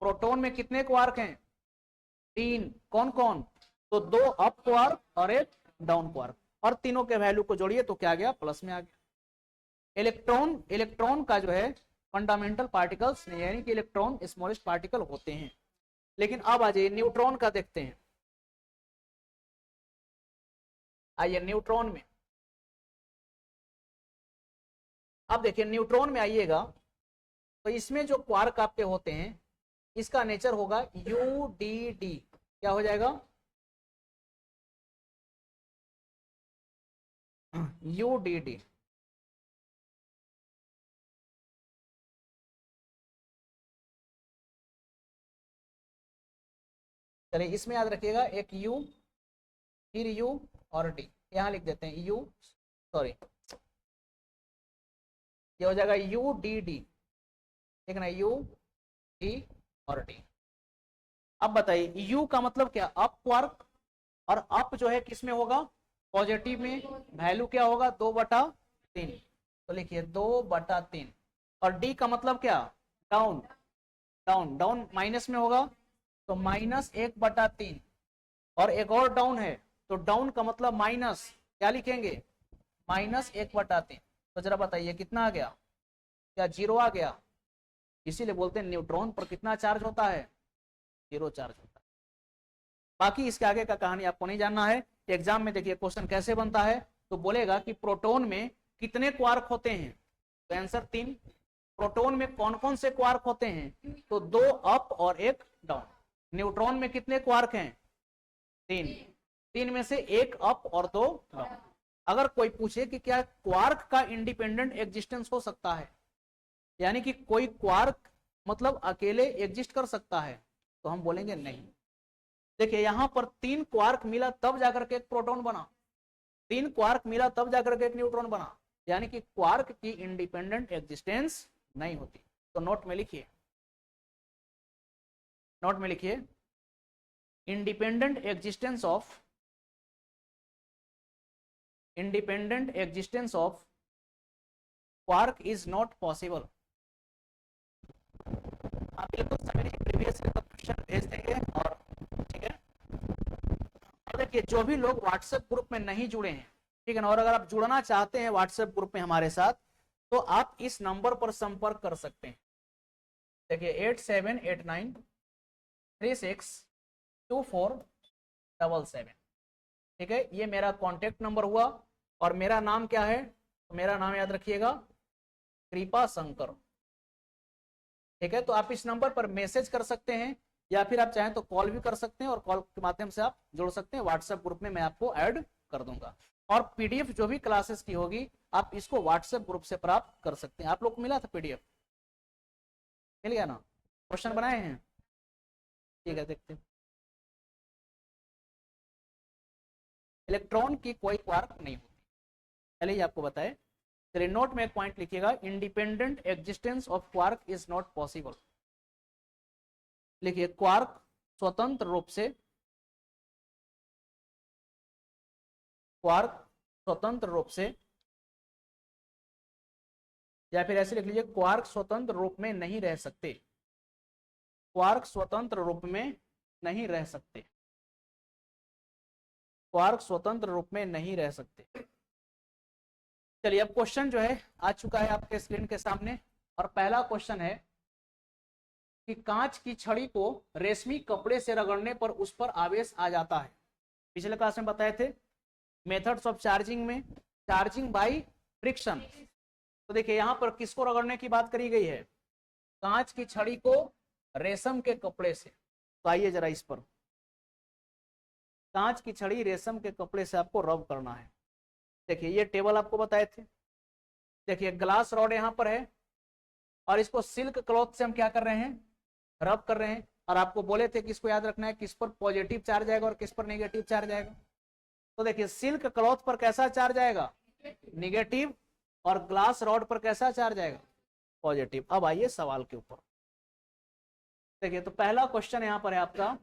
प्रोटॉन में कितने क्वार्क हैं? 3। कौन कौन? तो 2 अप क्वार्क और एक डाउन क्वार्क, और तीनों के वैल्यू को जोड़िए तो क्या गया? प्लस में आ गया। इलेक्ट्रॉन का जो है फंडामेंटल पार्टिकल्स नहीं, यानी कि इलेक्ट्रॉन स्मॉलेस्ट पार्टिकल होते हैं। लेकिन अब आ जाइए न्यूट्रॉन का देखते हैं। आइए न्यूट्रॉन में, अब देखिए न्यूट्रॉन में आइएगा तो इसमें जो क्वार्क आपके होते हैं इसका नेचर होगा UDD। क्या हो जाएगा? UDD। चलिए इसमें याद रखिएगा, एक U, फिर U और D। यहां लिख देते हैं U, सॉरी, ये हो जाएगा UDD। ठीक है ना, UD और D। अब बताइए U का मतलब क्या? अप क्वार्क, और अप जो है किस में होगा, पॉजिटिव में, वैल्यू क्या होगा 2/3। तो लिखिए 2/3। और डी का मतलब क्या, डाउन, डाउन, डाउन माइनस में होगा तो -1/3। और एक और डाउन है तो डाउन का मतलब माइनस, क्या लिखेंगे -1/3। तो जरा बताइए कितना आ गया, क्या 0 आ गया। इसीलिए बोलते हैं न्यूट्रॉन पर कितना चार्ज होता है, 0 चार्ज होता है। बाकी इसके आगे का कहानी आपको नहीं जानना है। एग्जाम में देखिए क्वेश्चन कैसे बनता है, तो बोलेगा कि प्रोटॉन में कितने क्वार्क होते हैं, तो आंसर 3। प्रोटॉन में कौन कौन से क्वार्क होते हैं, तो 2 अप और 1 डाउन। न्यूट्रॉन में कितने क्वार्क हैं, 3। 3 में से 1 अप और 2 डाउन। अगर कोई पूछे कि क्या क्वार्क का इंडिपेंडेंट एग्जिस्टेंस हो सकता है, यानी कि कोई क्वार्क मतलब अकेले एग्जिस्ट कर सकता है, तो हम बोलेंगे नहीं। देखिए यहां पर 3 क्वार्क मिला तब जाकर के एक प्रोटॉन बना, 3 क्वार्क मिला तब जाकर के एक न्यूट्रॉन बना, यानी कि क्वार्क की इंडिपेंडेंट एग्जिस्टेंस नहीं होती। तो नोट में लिखिए, नोट में लिखिए independent existence of, independent existence of quark is not possible. आप बिल्कुल समय प्रीवियस क्वेश्चन भेज देंगे और ठीक है। और देखिए जो भी लोग व्हाट्सएप ग्रुप में नहीं जुड़े हैं, ठीक है ना, और अगर आप जुड़ना चाहते हैं व्हाट्सएप ग्रुप में हमारे साथ, तो आप इस नंबर पर संपर्क कर सकते हैं। देखिए 8789362477, ठीक है, ये मेरा कॉन्टेक्ट नंबर हुआ। और मेरा नाम क्या है, तो मेरा नाम याद रखिएगा कृपा शंकर, ठीक है। तो आप इस नंबर पर मैसेज कर सकते हैं या फिर आप चाहें तो कॉल भी कर सकते हैं, और कॉल के माध्यम से आप जुड़ सकते हैं। व्हाट्सएप ग्रुप में मैं आपको ऐड कर दूंगा। और पीडीएफ जो भी क्लासेस की होगी आप इसको व्हाट्सएप ग्रुप से प्राप्त कर सकते हैं। आप लोग को मिला था पीडीएफ, मिल गया ना, क्वेश्चन बनाए हैं, ठीक है देखते हैं। इलेक्ट्रॉन की कोई क्वार्क नहीं होती, चलिए आपको बताए। चलिए नोट में एक पॉइंट लिखिएगा, independent existence of quark is not possible. लिखिए क्वार्क स्वतंत्र रूप से, क्वार्क स्वतंत्र रूप से, या फिर ऐसे लिख लीजिए क्वार्क स्वतंत्र रूप में नहीं रह सकते, क्वार्क स्वतंत्र रूप में नहीं रह सकते, क्वार्क स्वतंत्र रूप में नहीं रह सकते। चलिए अब क्वेश्चन जो है आ चुका है आपके स्क्रीन के सामने। और पहला क्वेश्चन है कि कांच की छड़ी को रेशमी कपड़े से रगड़ने पर उस पर आवेश आ जाता है। पिछले क्लास में बताए थे मेथड्स ऑफ चार्जिंग में, चार्जिंग बाय फ्रिक्शन। तो देखिए यहां पर किसको रगड़ने की बात करी गई है, कांच की छड़ी को रेशम के कपड़े से। तो आइए जरा इस पर, कांच की छड़ी रेशम के कपड़े से आपको रब करना है। देखिए ये टेबल आपको बताए थे, देखिए ग्लास रॉड यहाँ पर है और इसको सिल्क क्लॉथ से हम क्या कर रहे हैं, रब कर रहे हैं। और आपको बोले थे कि इसको याद रखना है किस पर पॉजिटिव चार्ज आएगा और किस पर नेगेटिव चार्ज आएगा। तो देखिए सिल्क क्लॉथ पर कैसा चार्ज आएगा, नेगेटिव, और ग्लास रॉड पर कैसा चार्ज आएगा, पॉजिटिव। अब आइए सवाल के ऊपर। देखिए तो पहला क्वेश्चन यहाँ पर है आपका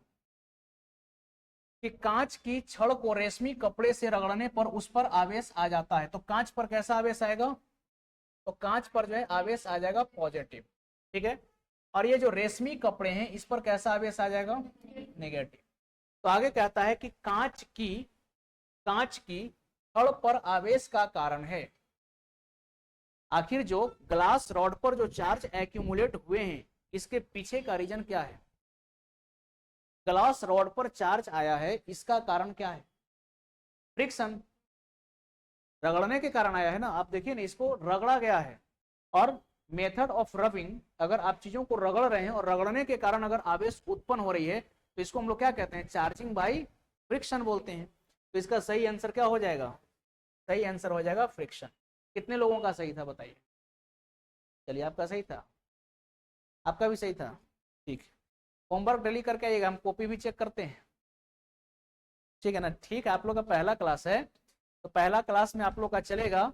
कि कांच की छड़ को रेशमी कपड़े से रगड़ने पर उस पर आवेश आ जाता है। तो कांच पर कैसा आवेश आएगा, तो कांच पर जो है आवेश आ जाएगा पॉजिटिव, ठीक है। और ये जो रेशमी कपड़े हैं इस पर कैसा आवेश आ जाएगा, नेगेटिव। तो आगे कहता है कि कांच की छड़ पर आवेश का कारण है। आखिर जो ग्लास रॉड पर जो चार्ज एक्यूमुलेट हुए हैं इसके पीछे का रीजन क्या है, ग्लास रॉड पर चार्ज आया है इसका कारण क्या है, फ्रिक्शन, रगड़ने के कारण आया है ना। आप देखिए ना इसको रगड़ा गया है। और मेथड ऑफ रबिंग, अगर आप चीजों को रगड़ रहे हैं और रगड़ने के कारण अगर आवेश उत्पन्न हो रही है तो इसको हम लोग क्या कहते हैं, चार्जिंग बाय फ्रिक्शन बोलते हैं। तो इसका सही आंसर क्या हो जाएगा, सही आंसर हो जाएगा फ्रिक्शन। कितने लोगों का सही था बताइए, चलिए आपका सही था, आपका भी सही था, ठीक। होमवर्क डेली करके आइएगा, हम कॉपी भी चेक करते हैं, ठीक है ना। ठीक है, आप लोग का पहला क्लास है तो पहला क्लास में आप लोग का चलेगा,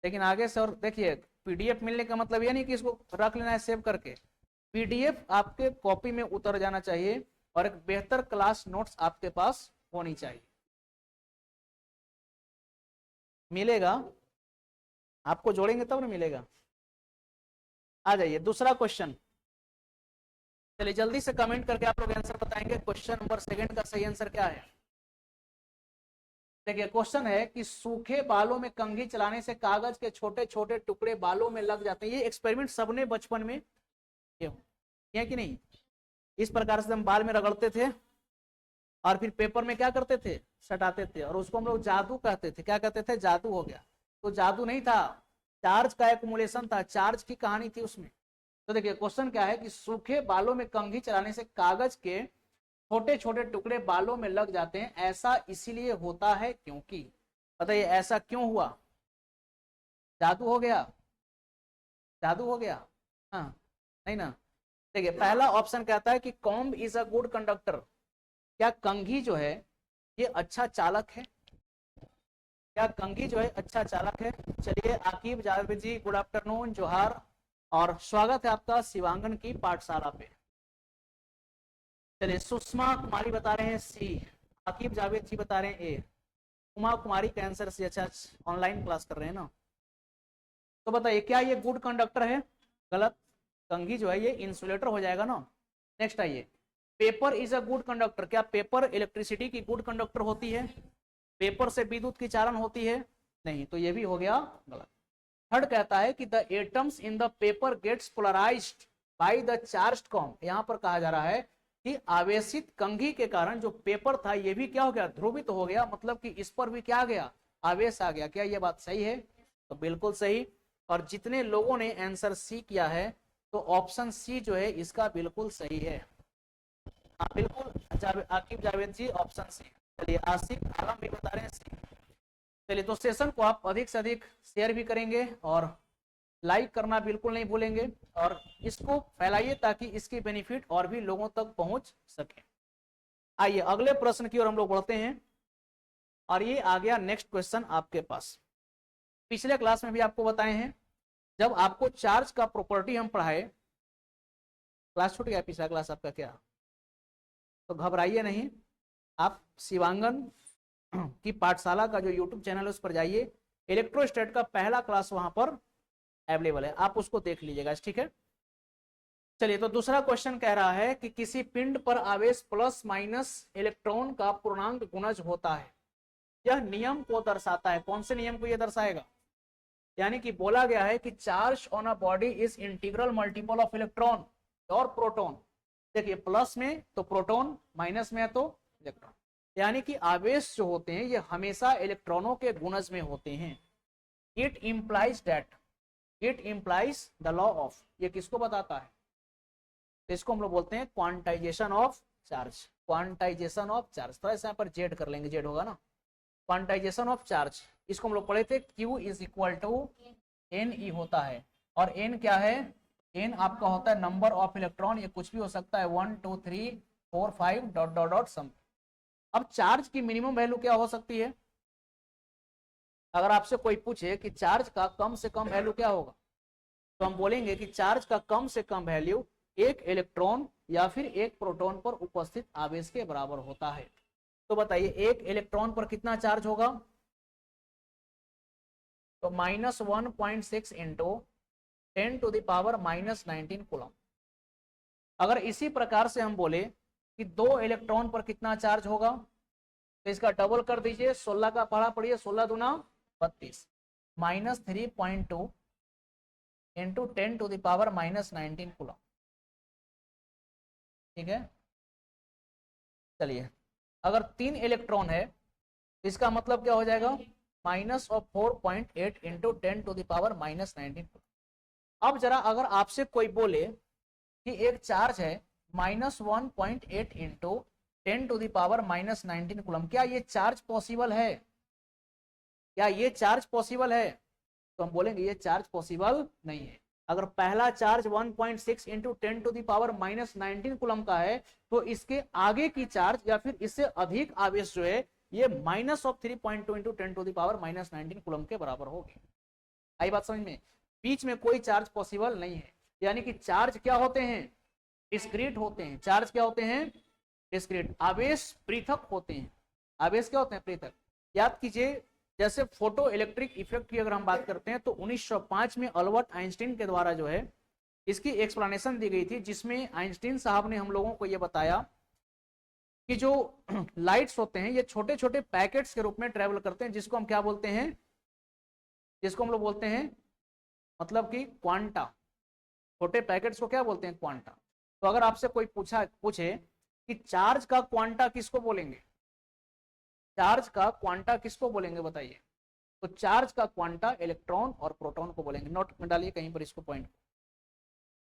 लेकिन आगे से और देखिए पीडीएफ मिलने का मतलब ये नहीं कि इसको रख लेना है सेव करके, पीडीएफ आपके कॉपी में उतर जाना चाहिए और एक बेहतर क्लास नोट्स आपके पास होनी चाहिए। मिलेगा, आपको जोड़ेंगे तब ना मिलेगा। आ जाइए दूसरा क्वेश्चन। चलिए जल्दी से कमेंट करके आप लोग आंसर बताएंगे। क्वेश्चन नंबर सेकंड का सही आंसर क्या है? देखिए क्वेश्चन है कि सूखे बालों में कंघी चलाने से कागज के छोटे छोटे टुकड़े बालों में लग जाते हैं। ये एक्सपेरिमेंट सबने बचपन में किया कि नहीं? इस प्रकार से हम बाल में रगड़ते थे और फिर पेपर में क्या करते थे, सटाते थे, और उसको हम लोग जादू कहते थे। क्या कहते थे? जादू हो गया। तो जादू नहीं था, चार्ज का एक्युमुलेशन था, चार्ज की कहानी थी उसमें। तो देखिए क्वेश्चन क्या है कि सूखे बालों में कंघी चलाने से कागज के छोटे छोटे टुकड़े बालों में लग जाते हैं, ऐसा इसीलिए होता है क्योंकि। बताइए ऐसा क्यों हुआ? जादू हो गया? जादू हो गया? हाँ, नहीं ना। देखिए पहला ऑप्शन कहता है कि comb is a good conductor. क्या कंघी जो है ये अच्छा चालक है? क्या कंघी जो है अच्छा चालक है? चलिए आकिब जावेद जी गुड आफ्टरनून, जोहार, और स्वागत है आपका शिवांगन की पाठशाला पे। चलिए सुषमा कुमारी बता रहे हैं सी, आकिब जावेद जी बता रहे हैं ए, उमा कुमारी का आंसर सी। अच्छा ऑनलाइन क्लास कर रहे हैं ना। तो बताइए क्या ये गुड कंडक्टर है? गलत, कंघी जो है ये इंसुलेटर हो जाएगा ना। नेक्स्ट आइए, paper is a good conductor. क्या पेपर इलेक्ट्रिसिटी की गुड कंडक्टर होती है? पेपर से विद्युत की चालन होती है? नहीं, तो ये भी हो गया गलत। थर्ड कहता है कि the atoms in the paper gets polarized by the charged comb. यहां पर कहा जा रहा है कि आवेशित कंघी के कारण जो पेपर था ये भी क्या हो गया, ध्रुवित हो गया, मतलब कि इस पर भी क्या आ गया, आवेश आ गया। क्या ये बात सही है? तो बिल्कुल सही। और जितने लोगों ने आंसर सी किया है तो ऑप्शन सी जो है इसका बिल्कुल सही है। हाँ बिल्कुल आकिब जावेद जी ऑप्शन सी। चलिए आसिफ आलम भी बता रहे हैं सी। चलिए तो सेशन को आप अधिक से अधिक शेयर भी करेंगे और लाइक करना बिल्कुल नहीं भूलेंगे, और इसको फैलाइए ताकि इसकी बेनिफिट और भी लोगों तक पहुंच सके। आइए अगले प्रश्न की ओर हम लोग बढ़ते हैं, और ये आ गया नेक्स्ट क्वेश्चन आपके पास। पिछले क्लास में भी आपको बताए हैं, जब आपको चार्ज का प्रॉपर्टी हम पढ़ाए, क्लास छूट गया पिछला क्लास आपका क्या? तो घबराइए नहीं, आप शिवांगन की पाठशाला का जो यूट्यूब चैनल है उस पर जाइए, इलेक्ट्रोस्टैट का पहला क्लास वहां पर अवेलेबल है, आप उसको देख लीजिएगा। ठीक है, चलिए तो दूसरा क्वेश्चन कह रहा है कि किसी पिंड पर आवेश प्लस माइनस इलेक्ट्रॉन का पूर्णांक गुणज होता है। यह नियम को दर्शाता है। कौन से नियम को यह दर्शाएगा? यानी कि बोला गया है कि charge on a body is integral multiple of electron और प्रोटॉन। देखिए प्लस में तो प्रोटॉन, माइनस में है तो इलेक्ट्रॉन, यानी कि आवेश जो होते हैं ये हमेशा इलेक्ट्रॉनों के गुणज में होते हैं। It implies that, it implies the law of, ये किसको बताता है? तो इसको हम लोग बोलते हैं quantization of charge. Quantization of charge, तो ऐसे यहाँ पर जेड कर लेंगे, जेड होगा ना। क्वांटाइजेशन ऑफ चार्ज, इसको हम लोग पढ़े थे, Q is equal to N E होता है। और एन क्या है? एन आपका होता है नंबर ऑफ इलेक्ट्रॉन, ये कुछ भी हो सकता है, 1 2 3 4 5 डॉट डॉट डॉट सम। अब चार्ज की मिनिमम वैल्यू क्या हो सकती है? अगर आपसे कोई पूछे कि चार्ज का कम से कम वैल्यू क्या होगा, तो हम बोलेंगे कि चार्ज का कम से कम वैल्यू एक इलेक्ट्रॉन या फिर एक प्रोटॉन पर उपस्थित आवेश के बराबर होता है। तो बताइए एक इलेक्ट्रॉन पर कितना चार्ज होगा? तो -1.6 इंटू 10⁻⁻19 कूलम। अगर इसी प्रकार से हम बोले कि दो इलेक्ट्रॉन पर कितना चार्ज होगा, तो इसका डबल कर दीजिए, 16 का पढ़ा पढ़िए, 16 दूना 32, -3.2 इंटू 10⁻⁻19 कूलम। ठीक है, चलिए अगर 3 इलेक्ट्रॉन है तो इसका मतलब क्या हो जाएगा, -4.8 इंटू 10⁻⁻19। अब जरा अगर आपसे कोई बोले कि एक चार्ज है -1.8 इंटू 10⁻⁻19 कूलम, क्या ये चार्ज पॉसिबल है? क्या ये चार्ज पॉसिबल है? तो हम बोलेंगे ये चार्ज पॉसिबल नहीं है। अगर पहला चार्ज 1.6 इंटू 10⁻⁻19 कूलम का है तो इसके आगे की चार्ज या फिर इससे अधिक आवेश जो है ये -3.2 इंटू 10⁻⁻19 कूलम के बराबर होगी। आई बात समझ में? बीच में कोई चार्ज पॉसिबल नहीं है। यानी कि चार्ज क्या होते हैं, डिस्क्रीट होते हैं। चार्ज क्या होते हैं, डिस्क्रीट। आवेश पृथक होते हैं। आवेश क्या होते हैं, पृथक। याद कीजिए जैसे फोटो इलेक्ट्रिक इफेक्ट की अगर हम बात करते हैं तो 1905 में अल्बर्ट आइंस्टीन के द्वारा जो है इसकी एक्सप्लेनेशन दी गई थी, जिसमें आइंस्टीन साहब ने हम लोगों को यह बताया कि जो लाइट्स होते हैं ये छोटे छोटे पैकेट्स के रूप में ट्रेवल करते हैं, जिसको हम क्या बोलते हैं, जिसको हम लोग बोलते हैं मतलब कि क्वांटा। छोटे पैकेट्स को क्या बोलते हैं, क्वांटा। तो अगर आपसे कोई पूछे कि चार्ज का क्वांटा किसको बोलेंगे, चार्ज का क्वांटा किसको बोलेंगे बताइए, तो चार्ज का क्वांटा इलेक्ट्रॉन और प्रोटॉन को बोलेंगे। नोट में डालिए कहीं पर इसको पॉइंट।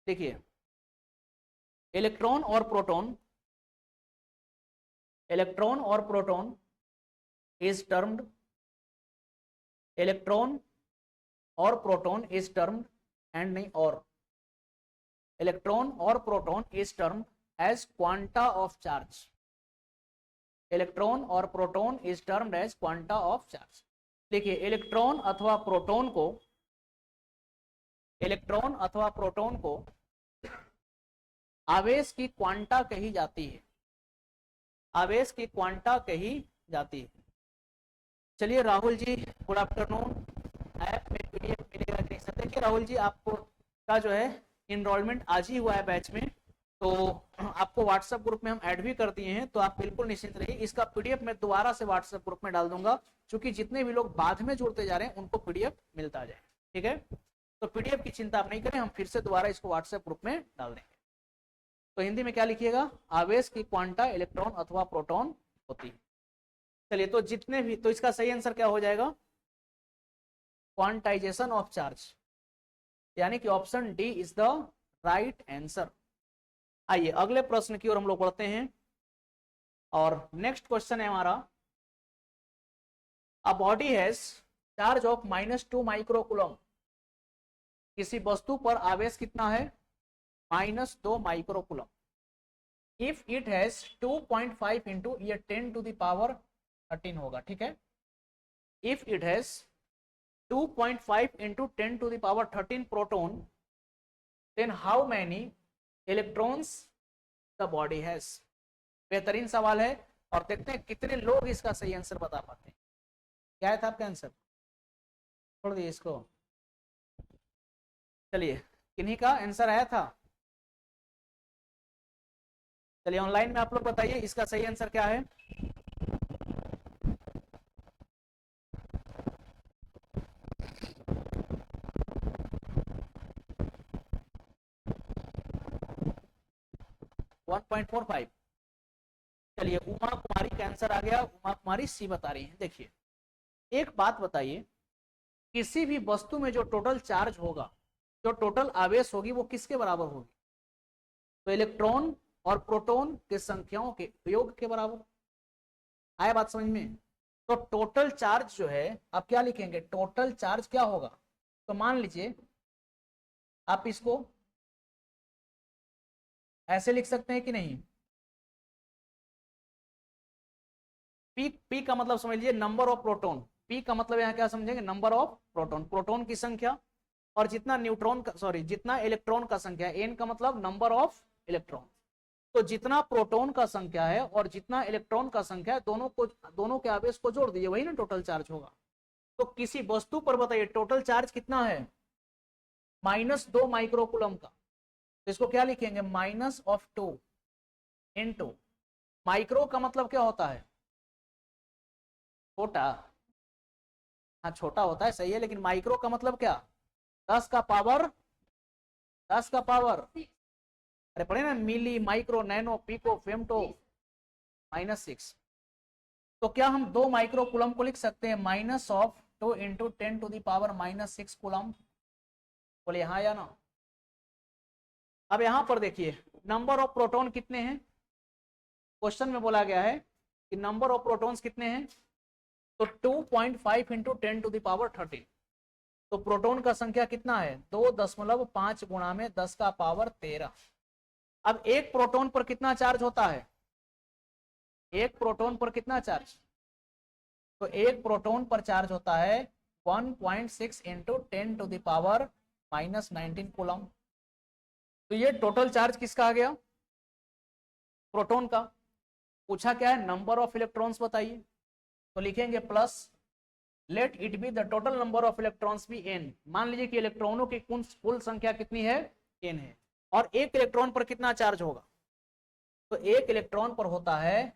देखिए इलेक्ट्रॉन और प्रोटॉन, इलेक्ट्रॉन और प्रोटॉन इज टर्म्ड, इलेक्ट्रॉन और प्रोटॉन इज टर्म्ड एंड नहीं और, इलेक्ट्रॉन और proton is termed as quanta of charge, electron और proton is termed as quanta of charge. देखिए इलेक्ट्रॉन अथवा प्रोटॉन को, इलेक्ट्रॉन अथवा प्रोटॉन को आवेश की क्वांटा कही जाती है, आवेश की क्वांटा कही जाती है। चलिए Rahul ji good afternoon, app में पीडीएफ मिलेगा कि नहीं सर। देखिए राहुल जी आपको का जो है इनरोलमेंट आज ही हुआ है बैच में, तो आपको व्हाट्सएप ग्रुप में हम ऐड भी कर दिए हैं, तो आप बिल्कुल निश्चिंत रहिए। इसका पीडीएफ मैं दोबारा से व्हाट्सएप ग्रुप में डाल दूंगा, क्योंकि जितने भी लोग बाद में जुड़ते जा रहे हैं उनको पीडीएफ मिलता जाए, ठीक है। तो पीडीएफ की चिंता आप नहीं करें, हम फिर से दोबारा इसको व्हाट्सएप ग्रुप में डाल देंगे। तो हिंदी में क्या लिखिएगा, आवेश की क्वांटा इलेक्ट्रॉन अथवा प्रोटॉन होती है। चलिए तो जितने भी, तो इसका सही आंसर क्या हो जाएगा, क्वांटाइजेशन ऑफ चार्ज, यानी कि option D is the right answer. आइए अगले प्रश्न की ओर हम लोग बढ़ते हैं, और नेक्स्ट क्वेश्चन है हमारा, a body has charge of -2 microcoulomb. किसी वस्तु पर आवेश कितना है, -2 microcoulomb. If it has 2.5 into, ये 10 टू द पावर 13 होगा, ठीक है। If it has 2.5 into 10 to the power 13 proton, then how many electrons the body has. बेहतरीन सवाल है, और देखते हैं कितने लोग इसका सही आंसर बता पाते हैं। क्या था आपका आंसर, छोड़ दिए इसको। चलिए किन्हीं का आंसर आया था, चलिए ऑनलाइन में आप लोग बताइए इसका सही आंसर क्या है। वन 1.45। चलिए उमा कुमारी का आंसर आ गया, उमा कुमारी सी बता रही है। देखिए एक बात बताइए, किसी भी वस्तु में जो टोटल चार्ज होगा, जो टोटल आवेश होगी, वो किसके बराबर होगी, तो इलेक्ट्रॉन और प्रोटॉन के संख्याओं के योग के बराबर। आया बात समझ में। तो टोटल चार्ज जो है, आप क्या लिखेंगे, टोटल चार्ज क्या होगा, तो मान लीजिए आप इसको ऐसे लिख सकते हैं कि नहीं, पी का मतलब समझ लीजिए नंबर ऑफ प्रोटॉन, पी का मतलब यहाँ क्या समझेंगे, नंबर ऑफ प्रोटॉन, प्रोटॉन की संख्या, और जितना न्यूट्रॉन का, सॉरी जितना इलेक्ट्रॉन का संख्या, एन का मतलब नंबर ऑफ इलेक्ट्रॉन। तो जितना प्रोटॉन का संख्या है और जितना इलेक्ट्रॉन का संख्या है, दोनों के आवेश को जोड़ दीजिए, वही ना टोटल चार्ज होगा। तो किसी वस्तु पर बताइए टोटल चार्ज कितना है, -2 माइक्रोकूलम का। तो इसको क्या लिखेंगे, -2 इंटू, माइक्रो का मतलब क्या होता है, छोटा, हाँ छोटा होता है, सही है, लेकिन माइक्रो का मतलब क्या, 10 का पावर, 10 का पावर, अरे पढ़े ना, मिली, माइक्रो, नैनो, पिको, फेमटो, -6। तो क्या हम 2 माइक्रोकूलम को लिख सकते हैं -2 into 10 to the power -6 coulomb, बोले हाँ या ना। अब यहां पर देखिए नंबर ऑफ प्रोटॉन कितने हैं, क्वेश्चन में बोला गया है कि नंबर ऑफ प्रोटॉन्स कितने हैं, तो 2.5 इंटू 10 टू द पावर 13। तो प्रोटॉन का संख्या कितना है, 2.5 गुणा में 10 का पावर 13। अब एक प्रोटॉन पर कितना चार्ज होता है, एक प्रोटॉन पर कितना चार्ज, तो एक प्रोटॉन पर चार्ज होता है 1.6 into 10 to the power -19 coulomb. तो ये टोटल चार्ज किसका आ गया, प्रोटॉन का। पूछा क्या है, नंबर ऑफ इलेक्ट्रॉन्स बताइए, तो लिखेंगे plus let it be the total number of electrons be n। मान लीजिए कि इलेक्ट्रॉनों की कुल संख्या कितनी है, n है, और एक इलेक्ट्रॉन पर कितना चार्ज होगा, तो एक इलेक्ट्रॉन पर होता है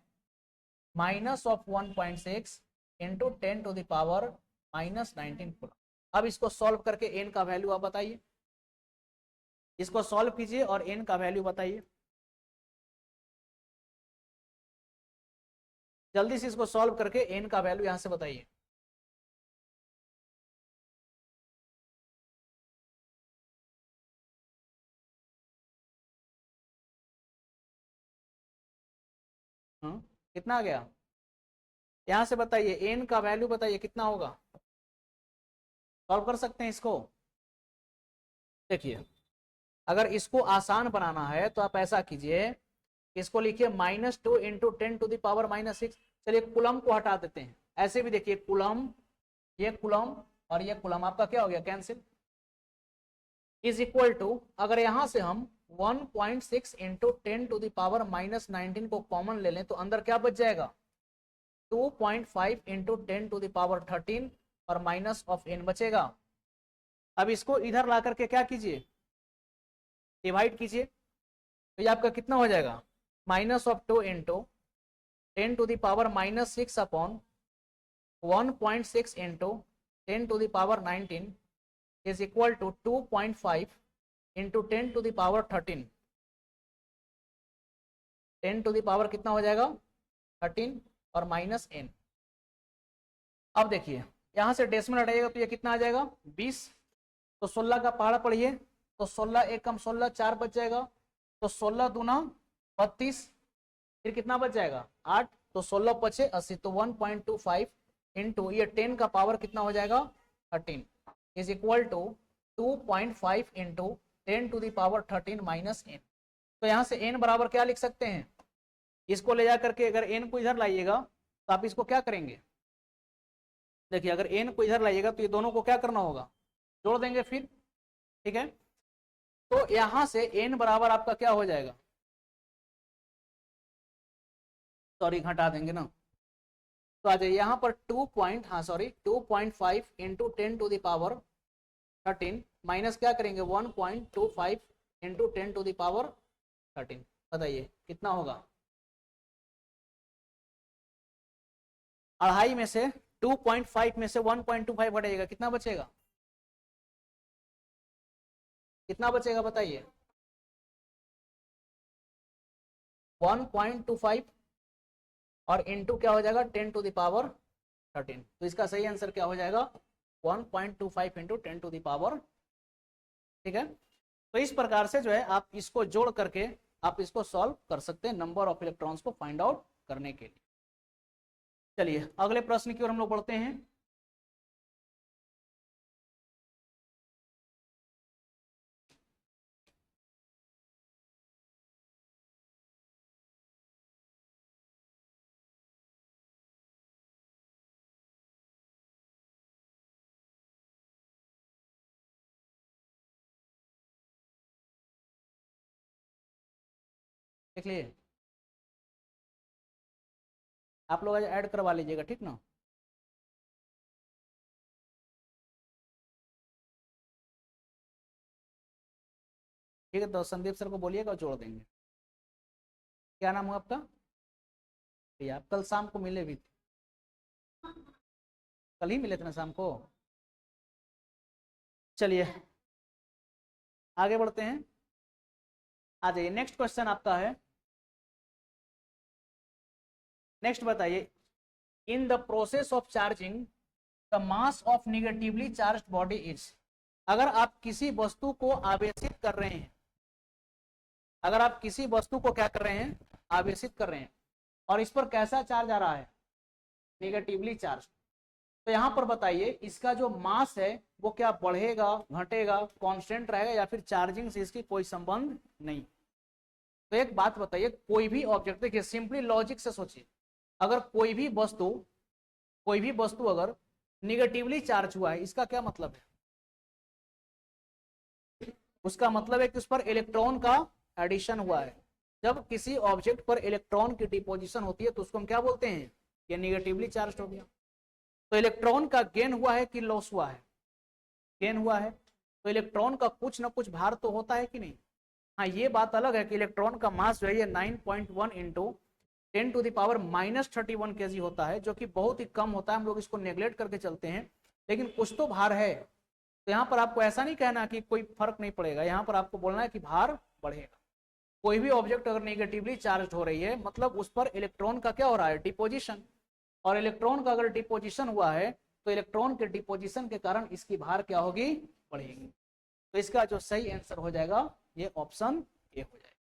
-1.6 इंटू 10⁻⁻19 कूलम। अब इसको सॉल्व करके n का वैल्यू आप बताइए, इसको सॉल्व कीजिए और n का वैल्यू बताइए, जल्दी से इसको सॉल्व करके n का वैल्यू यहां से बताइए। कितना आ गया, यहां से बताइए n का वैल्यू बताइए कितना होगा, सॉल्व कर सकते हैं इसको। देखिए अगर इसको आसान बनाना है तो आप ऐसा कीजिए, इसको लिखिए -2 इंटू 10⁻⁻6। चलिए कुलम को हटा देते हैं, ऐसे भी देखिए कुलम, ये कुलम और ये कुलम आपका क्या हो गया, कैंसिल। इज इक्वल टू, अगर यहां से हम 1.6 इंटू 10⁻⁻19 को कॉमन ले लें तो अंदर क्या बच जाएगा, 2.5 इंटू 10⁻13 और माइनस ऑफ n बचेगा। अब इसको इधर ला करके क्या कीजिए, डिवाइड कीजिए, तो ये आपका कितना हो जाएगा, -2 into 10⁻⁻6 upon 1.6 into 10⁻19 is equal to 2.5 into 10⁻13, 10 कितना हो जाएगा 13 और माइनस n। अब देखिए यहां से डेसिमल हटाइएगा तो ये कितना आ जाएगा 20, तो 16 का पहाड़ा पढ़िए, तो 16 एक कम 16 4 बच जाएगा, तो 16 दूना 32, फिर कितना बच जाएगा 8, तो 16 पचे 80, तो 1.25 इंटू ये 10 का पावर कितना हो जाएगा 13 is equal to 2.5 into 10⁻13 minus n। तो यहां से n बराबर क्या लिख सकते हैं, इसको ले जा करके अगर n को इधर लाइएगा तो आप इसको क्या करेंगे, देखिए अगर n को इधर लाइएगा तो ये दोनों को क्या करना होगा, जोड़ देंगे फिर, ठीक है। तो यहां से n बराबर आपका क्या हो जाएगा, सॉरी घटा देंगे ना, तो आ जाइए यहाँ पर 2.5 इंटू 10⁻13 माइनस क्या करेंगे 1.25 इंटू 10⁻13, बताइए कितना होगा, अढ़ाई में से 2.5 में से 1.25 हटाइएगा, कितना बचेगा, कितना बचेगा बताइए 1.25 और इंटू क्या हो जाएगा 10⁻13, तो इसका सही आंसर क्या हो जाएगा 1.25 इंटू 10⁻, ठीक है। तो इस प्रकार से जो है आप इसको जोड़ करके आप इसको सॉल्व कर सकते हैं नंबर ऑफ इलेक्ट्रॉन्स को फाइंड आउट करने के लिए। चलिए अगले प्रश्न की ओर हम लोग बढ़ते हैं। देख लिए आप लोग ऐड करवा लीजिएगा, ठीक ना। ठीक है, तो संदीप सर को बोलिएगा जोड़ देंगे। क्या नाम हुआ आपका, भैया आप कल शाम को मिले भी थे, कल ही मिले थे ना शाम को। चलिए आगे बढ़ते हैं, आ जाइए नेक्स्ट क्वेश्चन आपका है, नेक्स्ट बताइए, in the process of charging the mass of negatively charge body is. अगर आप किसी वस्तु को आवेशित कर रहे हैं, अगर आप किसी वस्तु को क्या कर रहे हैं, आवेशित कर रहे हैं, और इस पर कैसा चार्ज आ रहा है, निगेटिवली चार्ज, तो यहां पर बताइए इसका जो मास है वो क्या बढ़ेगा घटेगा कांस्टेंट रहेगा या फिर चार्जिंग से इसकी कोई संबंध नहीं। तो एक बात बताइए, कोई भी ऑब्जेक्ट, देखिए सिंपली लॉजिक से सोचिए, अगर कोई भी वस्तु अगर निगेटिवली चार्ज हुआ है, इसका क्या मतलब है, उसका मतलब है कि उस पर इलेक्ट्रॉन का एडिशन हुआ है। जब किसी ऑब्जेक्ट पर इलेक्ट्रॉन की डिपोजिशन होती है तो उसको हम क्या बोलते हैं, ये निगेटिवली चार्ज हो गया। तो इलेक्ट्रॉन का गेन हुआ है कि लॉस हुआ है? गेन हुआ है। तो इलेक्ट्रॉन का कुछ ना कुछ भार तो होता है कि नहीं? हाँ, ये बात अलग है कि इलेक्ट्रॉन का मास जो है ये 9.1 इंटू 10⁻31 kg होता है, जो कि बहुत ही कम होता है, हम लोग इसको नेग्लेक्ट करके चलते हैं, लेकिन कुछ तो भार है। तो यहाँ पर आपको ऐसा नहीं कहना कि कोई फर्क नहीं पड़ेगा, यहाँ पर आपको बोलना है कि भार बढ़ेगा। कोई भी ऑब्जेक्ट अगर नेगेटिवली चार्ज हो रही है मतलब उस पर इलेक्ट्रॉन का क्या हो रहा है? डिपोजिशन। और इलेक्ट्रॉन का अगर डिपोजिशन हुआ है तो इलेक्ट्रॉन के डिपोजिशन के कारण इसकी भार क्या होगी? बढ़ेगी। तो इसका जो सही आंसर हो जाएगा ये ऑप्शन ए हो जाएगा।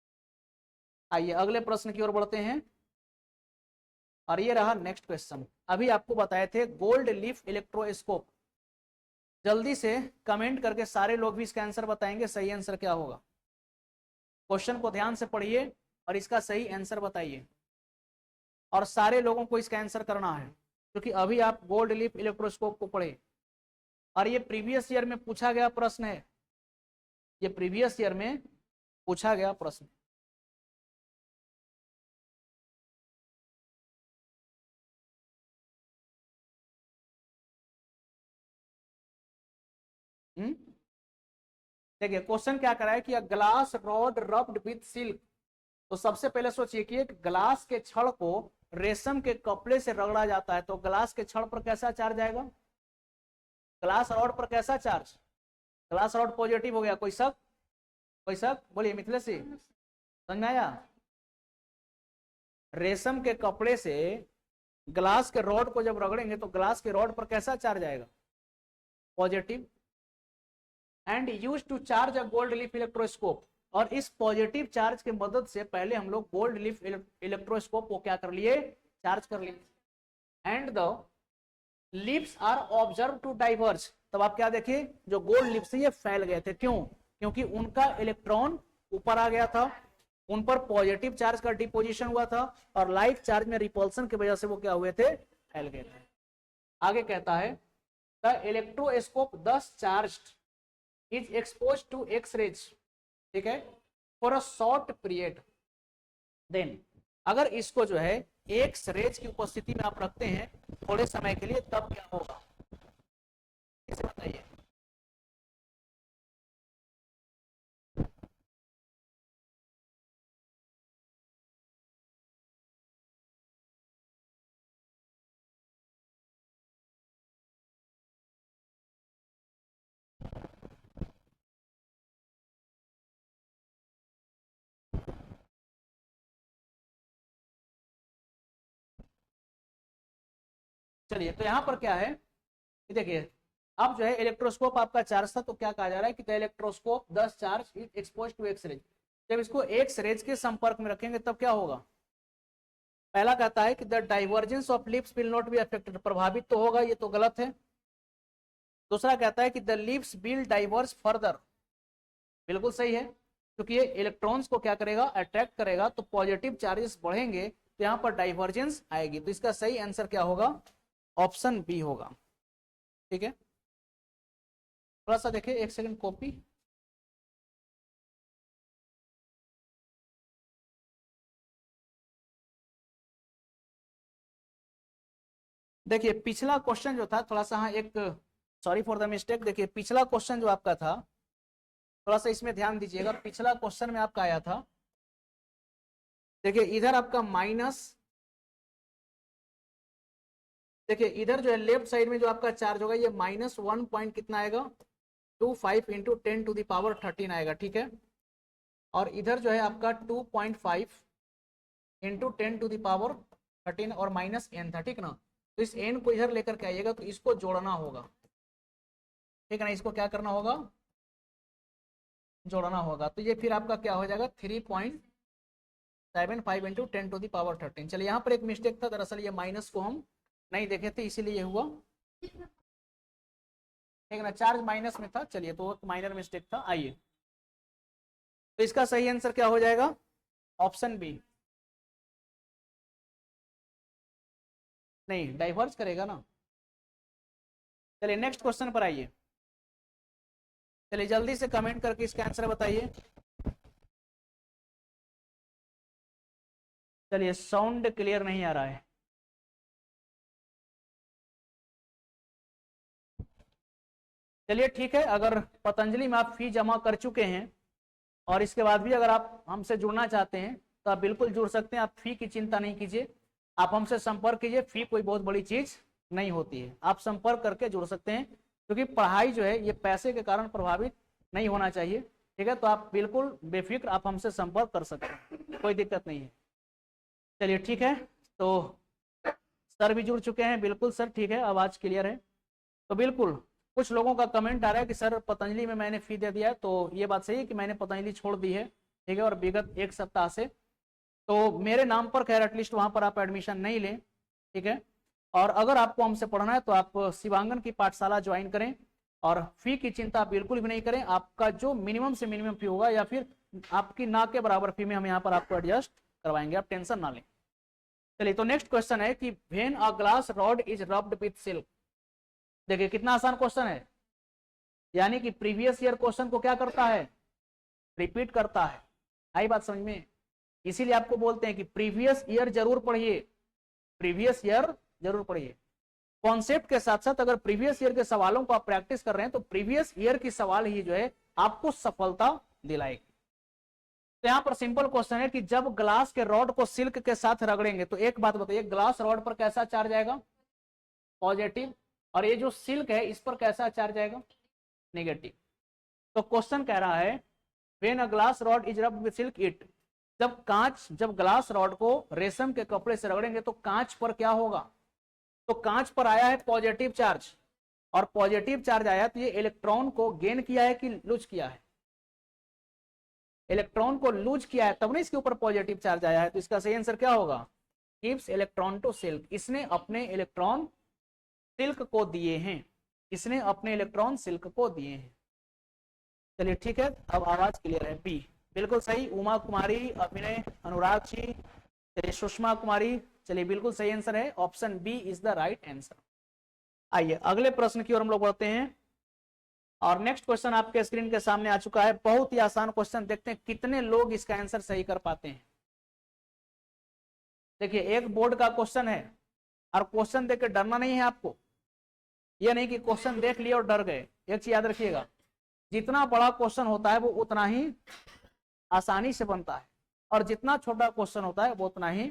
आइए अगले प्रश्न की ओर बढ़ते हैं, और ये रहा नेक्स्ट क्वेश्चन। अभी आपको बताए थे गोल्ड लीफ इलेक्ट्रोस्कोप। जल्दी से कमेंट करके सारे लोग भी इसका आंसर बताएंगे, सही आंसर क्या होगा। क्वेश्चन को ध्यान से पढ़िए और इसका सही आंसर बताइए, और सारे लोगों को इसका आंसर करना है, क्योंकि अभी आप गोल्ड लीफ इलेक्ट्रोस्कोप को पढ़े और ये प्रीवियस ईयर में पूछा गया प्रश्न है। ये प्रीवियस ईयर में पूछा गया प्रश्न। देखिए क्वेश्चन क्या करा है कि glass rod rubbed with silk. तो सबसे पहले सोचिए कि एक ग्लास के छड़ को रेशम के कपड़े से रगड़ा जाता है, तो ग्लास के छड़ पर कैसा चार्ज आएगा? ग्लास रॉड पर कैसा चार्ज? ग्लास रॉड पॉजिटिव हो गया। कोई शक? कोई शक? बोलिए मिथिलेश जी, समझ में आया? रेशम के कपड़े से ग्लास के रॉड को जब रगड़ेंगे तो ग्लास के रॉड पर कैसा चार्ज आएगा? Positive. And use to charge a gold leaf electroscope. और इस पॉजिटिव चार्ज की मदद से पहले हम लोग गोल्ड लीफ इलेक्ट्रोस्कोप को क्या कर लिए? चार्ज कर लिए। And the leaves are observe to diverge. तब आप क्या देखिए, जो गोल्ड लिप्स ये फैल गए थे। क्यों? क्योंकि उनका इलेक्ट्रॉन ऊपर आ गया था, उन पर पॉजिटिव चार्ज का डिपोजिशन हुआ था, और लाइट चार्ज में रिपल्सन की वजह से वो क्या हुए थे? फैल गए थे। आगे कहता है the electroscope thus charged is expose to X rays, ठीक है, for a short period. Then अगर इसको जो है एक्स रेज की उपस्थिति में आप रखते हैं थोड़े समय के लिए, तब क्या होगा? इसे बताइए। चलिए तो यहां पर क्या है, देखिए अब जो है इलेक्ट्रोस्कोप आपका चार्ज था, तो क्या कहा जा रहा है कि the electroscope 10 charge is expose to X rays. जब इसको एक्स रेज के संपर्क में रखेंगे तब क्या होगा? पहला कहता है कि the divergence of lips will not be affected, प्रभावित तो होगा, ये तो गलत है। दूसरा कहता है कि the lips will diverse further, बिल्कुल सही है, क्योंकि ये इलेक्ट्रॉन्स को क्या करेगा? अट्रैक्ट करेगा, तो पॉजिटिव चार्जेस बढ़ेंगे तो यहाँ पर डाइवर्जेंस आएगी। तो इसका सही आंसर क्या होगा? ऑप्शन बी होगा। ठीक है, थोड़ा सा देखिए, एक सेकंड कॉपी। देखिए पिछला क्वेश्चन जो था थोड़ा सा, हाँ एक, सॉरी फॉर द मिस्टेक। देखिए पिछला क्वेश्चन जो आपका था, थोड़ा सा इसमें ध्यान दीजिएगा। पिछला क्वेश्चन में आपका आया था, देखिए इधर आपका माइनस, देखिए इधर जो है लेफ्ट साइड में जो आपका चार्ज होगा ये -1 पॉइंट कितना आएगा? 25 इंटू 10⁻13 आएगा, ठीक है। और इधर जो है आपका 2.5 इंटू 10⁻13 और -n था, ठीक ना। तो इस n को इधर लेकर के आइएगा, तो इसको जोड़ना होगा, ठीक है ना। इसको क्या करना होगा? जोड़ना होगा। तो ये फिर आपका क्या हो जाएगा? 3.75 इंटू 10⁻13। चलिए यहाँ पर एक मिस्टेक था, दरअसल ये माइनस को हम नहीं देखे थे, इसीलिए ये हुआ, ठीक है ना। चार्ज माइनस में था, चलिए तो माइनर मिस्टेक था। आइए, तो इसका सही आंसर क्या हो जाएगा? Option B. नहीं, डाइवर्ज करेगा ना। चलिए नेक्स्ट क्वेश्चन पर आइए। चलिए जल्दी से कमेंट करके इसका आंसर बताइए। चलिए साउंड क्लियर नहीं आ रहा है। चलिए ठीक है, अगर पतंजलि में आप फी जमा कर चुके हैं और इसके बाद भी अगर आप हमसे जुड़ना चाहते हैं तो आप बिल्कुल जुड़ सकते हैं। आप फी की चिंता नहीं कीजिए, आप हमसे संपर्क कीजिए। फी कोई बहुत बड़ी चीज नहीं होती है, आप संपर्क करके जुड़ सकते हैं, क्योंकि पढ़ाई जो है ये पैसे के कारण प्रभावित नहीं होना चाहिए। ठीक है, तो आप बिल्कुल बेफिक्र आप हमसे संपर्क कर सकते हैं, कोई दिक्कत नहीं है। चलिए ठीक है, तो सर भी जुड़ चुके हैं, बिल्कुल सर ठीक है, आवाज क्लियर है। तो बिल्कुल कुछ लोगों का कमेंट आ रहा है कि सर पतंजलि में मैंने फी दे दिया है, तो ये बात सही है कि मैंने पतंजलि छोड़ दी है, ठीक है, और विगत एक सप्ताह से तो मेरे नाम पर खैर एटलीस्ट वहां पर आप एडमिशन नहीं लें, ठीक है। और अगर आपको हमसे पढ़ना है तो आप शिवांगन की पाठशाला ज्वाइन करें और फी की चिंता बिल्कुल भी नहीं करें। आपका जो मिनिमम से मिनिमम फी होगा या फिर आपकी ना के बराबर फी में हम यहाँ पर आपको एडजस्ट करवाएंगे, आप टेंशन ना लें। चलिए, तो नेक्स्ट क्वेश्चन है कि when a glass rod is rubbed with silk. देखिए कितना आसान क्वेश्चन है, यानी कि प्रीवियस ईयर क्वेश्चन को क्या करता है, रिपीट करता है। आई बात समझ में, इसीलिए आपको बोलते हैं कि प्रीवियस ईयर जरूर पढ़िए, प्रीवियस ईयर जरूर पढ़िए। कॉन्सेप्ट के साथ साथ अगर प्रीवियस ईयर के सवालों को आप प्रैक्टिस कर रहे हैं तो प्रीवियस ईयर की सवाल ही जो है आपको सफलता दिलाएगी। तो यहां पर सिंपल क्वेश्चन है कि जब ग्लास के रॉड को सिल्क के साथ रगड़ेंगे तो एक बात बताइए, ग्लास रॉड पर कैसा चार्ज आएगा, पॉजिटिव, और ये जो सिल्क है इस पर कैसा चार्ज आएगा, नेगेटिव। तो क्वेश्चन कह रहा है when a glass rod is rubbed with silk it, जब ग्लास रॉड को रेशम के कपड़े से रगड़ेंगे तो कांच पर क्या होगा। तो कांच पर आया है पॉजिटिव चार्ज, और पॉजिटिव चार्ज आया तो ये इलेक्ट्रॉन को गेन किया है कि लूज किया है, इलेक्ट्रॉन को लूज किया है, तब ना इसके ऊपर पॉजिटिव चार्ज आया है। तो इसका सही आंसर क्या होगा, गिव्स इलेक्ट्रॉन टू सिल्क, इसने अपने इलेक्ट्रॉन सिल्क को दिए हैं, इसने अपने इलेक्ट्रॉन सिल्क को दिए हैं। चलिए ठीक है, अब आवाज क्लियर है। बी बिल्कुल सही, उमा कुमारी, अभिनय, अनुराग जी, चलिए सुषमा कुमारी, चलिए बिल्कुल सही आंसर है, option B is the right answer. आइए अगले प्रश्न की ओर हम लोग बढ़ते हैं, और नेक्स्ट क्वेश्चन आपके स्क्रीन के सामने आ चुका है। बहुत ही आसान क्वेश्चन, देखते हैं कितने लोग इसका आंसर सही कर पाते हैं। देखिए एक बोर्ड का क्वेश्चन है, और क्वेश्चन देख के डरना नहीं है आपको, यह नहीं कि क्वेश्चन देख लिया और डर गए। एक चीज याद रखिएगा, जितना बड़ा क्वेश्चन होता है वो उतना ही आसानी से बनता है, और जितना छोटा क्वेश्चन होता है वो उतना ही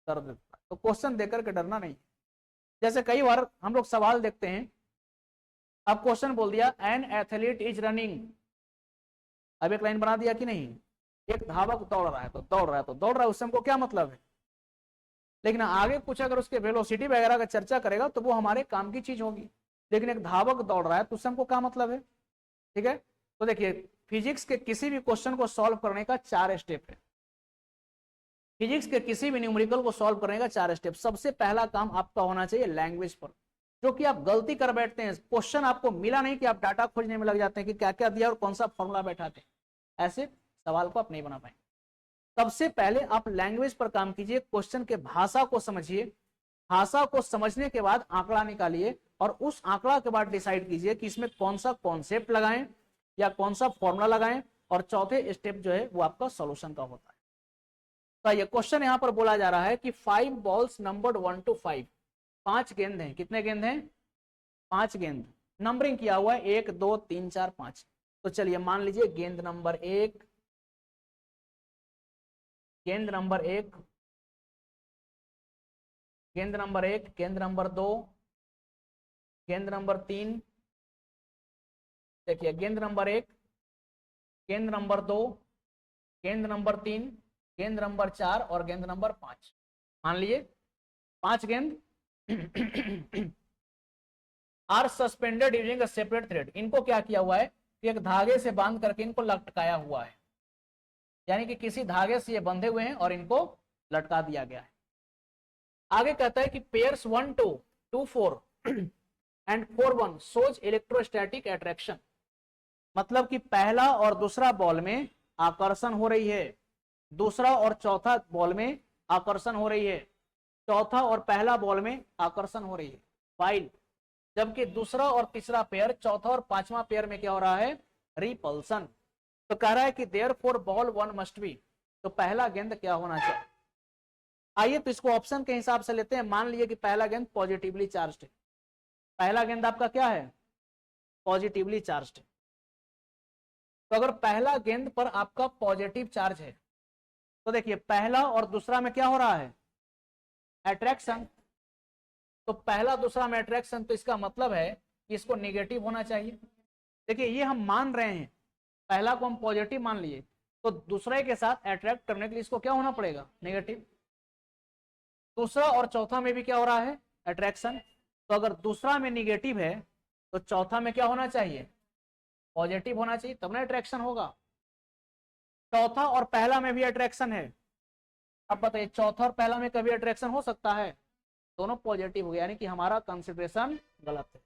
कर देता है। तो क्वेश्चन देकर के डरना नहीं। जैसे कई बार हम लोग सवाल देखते हैं, अब क्वेश्चन बोल दिया एन एथलीट इज रनिंग, अब एक लाइन बना दिया कि नहीं, एक धावक दौड़ रहा है तो दौड़ रहा है तो दौड़ रहा है, उससे हमको क्या मतलब है। लेकिन आगे कुछ अगर उसके वेलोसिटी वगैरह का चर्चा करेगा तो वो हमारे काम की चीज होगी, लेकिन एक धावक दौड़ रहा है तो उससे हमको क्या मतलब है। ठीक है, तो देखिए फिजिक्स के किसी भी क्वेश्चन को सॉल्व करने का 4 स्टेप है, फिजिक्स के किसी भी न्यूमेरिकल को सॉल्व करने का 4 स्टेप। सबसे पहला काम आपका होना चाहिए लैंग्वेज पर, जो कि आप गलती कर बैठते हैं, क्वेश्चन आपको मिला नहीं कि आप डाटा खोजने में लग जाते हैं कि क्या क्या दिया और कौन सा फॉर्मूला बैठाते हैं, ऐसे सवाल को आप नहीं बना पाएंगे। सबसे पहले आप लैंग्वेज पर काम कीजिए, क्वेश्चन के भाषा को समझिए, भाषा को समझने के बाद आंकड़ा निकालिए, और उस आंकड़ा के बाद डिसाइड कीजिए कि इसमें कौन सा कॉन्सेप्ट लगाएं या कौन सा फॉर्मूला लगाएं, और चौथे स्टेप जो है वो आपका सॉल्यूशन का होता है। तो ये क्वेश्चन यहां पर बोला जा रहा है कि 5 बॉल्स नंबर्ड 1 to 5, 5 गेंद हैं, कितने गेंद हैं, 5 गेंद, नंबरिंग किया हुआ है 1 2 3 4 5। तो चलिए मान लीजिए गेंद नंबर 1, गेंद नंबर 1, गेंद नंबर 1, गेंद नंबर 2, गेंद नंबर 3, देखिए गेंद नंबर 1, गेंद नंबर 2, गेंद नंबर 3, गेंद नंबर 4 और गेंद नंबर 5। मान लीजिए 5 गेंद are suspended using a separate thread, इनको क्या किया हुआ है कि एक धागे से बांध करके इनको लटकाया हुआ है, यानी कि किसी धागे से ये बंधे हुए हैं और इनको लटका दिया गया है। आगे कहता है कि pairs 1 2 2 4 and 4 1 shows electrostatic attraction, मतलब कि पहला और दूसरा बॉल में आकर्षण हो रही है, दूसरा और चौथा बॉल में आकर्षण हो रही है, चौथा और पहला बॉल में आकर्षण हो रही है, फाइल, जबकि दूसरा और तीसरा पेयर, चौथा और पांचवा पेयर में क्या हो रहा है, रिपल्सन। तो कह रहा है कि देयरफॉर बॉल 1 मस्ट बी, तो पहला गेंद क्या होना चाहिए। आइए तो इसको ऑप्शन के हिसाब से लेते हैं। मान लीजिए कि पहला गेंद पॉजिटिवली चार्ज्ड है, पहला गेंद आपका क्या है, पॉजिटिवली चार्ज है। तो अगर पहला गेंद पर आपका पॉजिटिव चार्ज है तो देखिए पहला और दूसरा में क्या हो रहा है, अट्रैक्शन। तो पहला दूसरा में अट्रैक्शन, तो इसका मतलब है कि इसको नेगेटिव होना चाहिए। देखिए ये हम मान रहे हैं, पहला को हम पॉजिटिव मान लिए, तो दूसरे के साथ अट्रैक्ट करने के लिए इसको क्या होना पड़ेगा, नेगेटिव। दूसरा और चौथा में भी क्या हो रहा है, अट्रैक्शन। तो अगर दूसरा में निगेटिव है तो चौथा में क्या होना चाहिए, पॉजिटिव होना चाहिए, तब ना अट्रैक्शन होगा। चौथा और पहला में भी अट्रैक्शन है। अब बताइए चौथा और पहला में कभी अट्रैक्शन हो सकता है, दोनों पॉजिटिव हो गया, यानी कि हमारा कंसिडरेशन गलत है,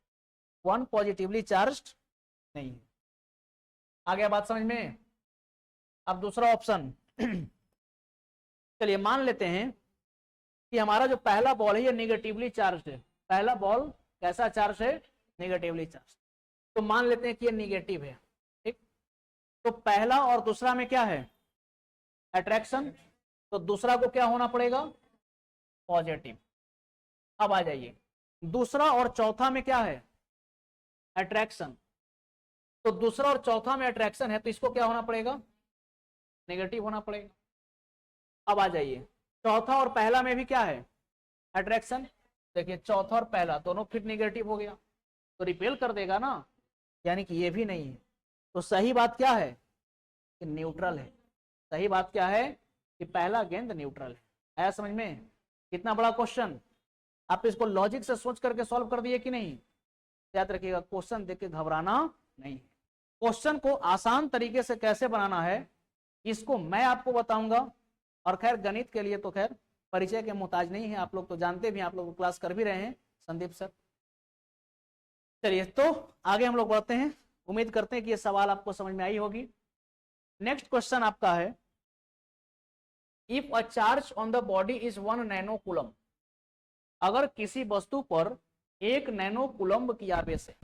वन पॉजिटिवली चार्ज्ड नहीं है। आ गया बात समझ में। अब दूसरा ऑप्शन चलिए मान लेते हैं कि हमारा जो पहला बॉल है ये निगेटिवली चार्ज है। पहला बॉल कैसा चार्ज है, निगेटिवली चार्ज। तो मान लेते हैं कि ये निगेटिव है, ठीक। तो पहला और दूसरा में क्या है, अट्रैक्शन। तो दूसरा को क्या होना पड़ेगा, पॉजिटिव। अब आ जाइए दूसरा और चौथा में क्या है, अट्रैक्शन। तो दूसरा और चौथा में अट्रैक्शन है तो इसको क्या होना पड़ेगा, नेगेटिव होना पड़ेगा। अब आ जाइए चौथा और पहला में भी क्या है, अट्रैक्शन। देखिए चौथा और पहला दोनों फिर नेगेटिव हो गया, तो रिपेल कर देगा ना, यानी कि ये भी नहीं है। तो सही बात क्या है, कि न्यूट्रल है। सही बात क्या है, कि पहला गेंद न्यूट्रल है। आया समझ में। कितना बड़ा क्वेश्चन, आप इसको लॉजिक से सोच करके सॉल्व कर दिए कि नहीं। याद रखिएगा क्वेश्चन देख के घबराना नहीं। क्वेश्चन को आसान तरीके से कैसे बनाना है इसको मैं आपको बताऊंगा। और खैर गणित के लिए तो खैर परिचय के मोहताज नहीं है, आप लोग तो जानते भी, आप लोग क्लास कर भी रहे हैं संदीप सर। चलिए तो आगे हम लोग बढ़ते हैं। उम्मीद करते हैं कि ये सवाल आपको समझ में आई होगी। नेक्स्ट क्वेश्चन आपका है, if a charge on the body is 1 nano coulomb. अगर किसी वस्तु पर 1 नैनो कूलम की आवेश है,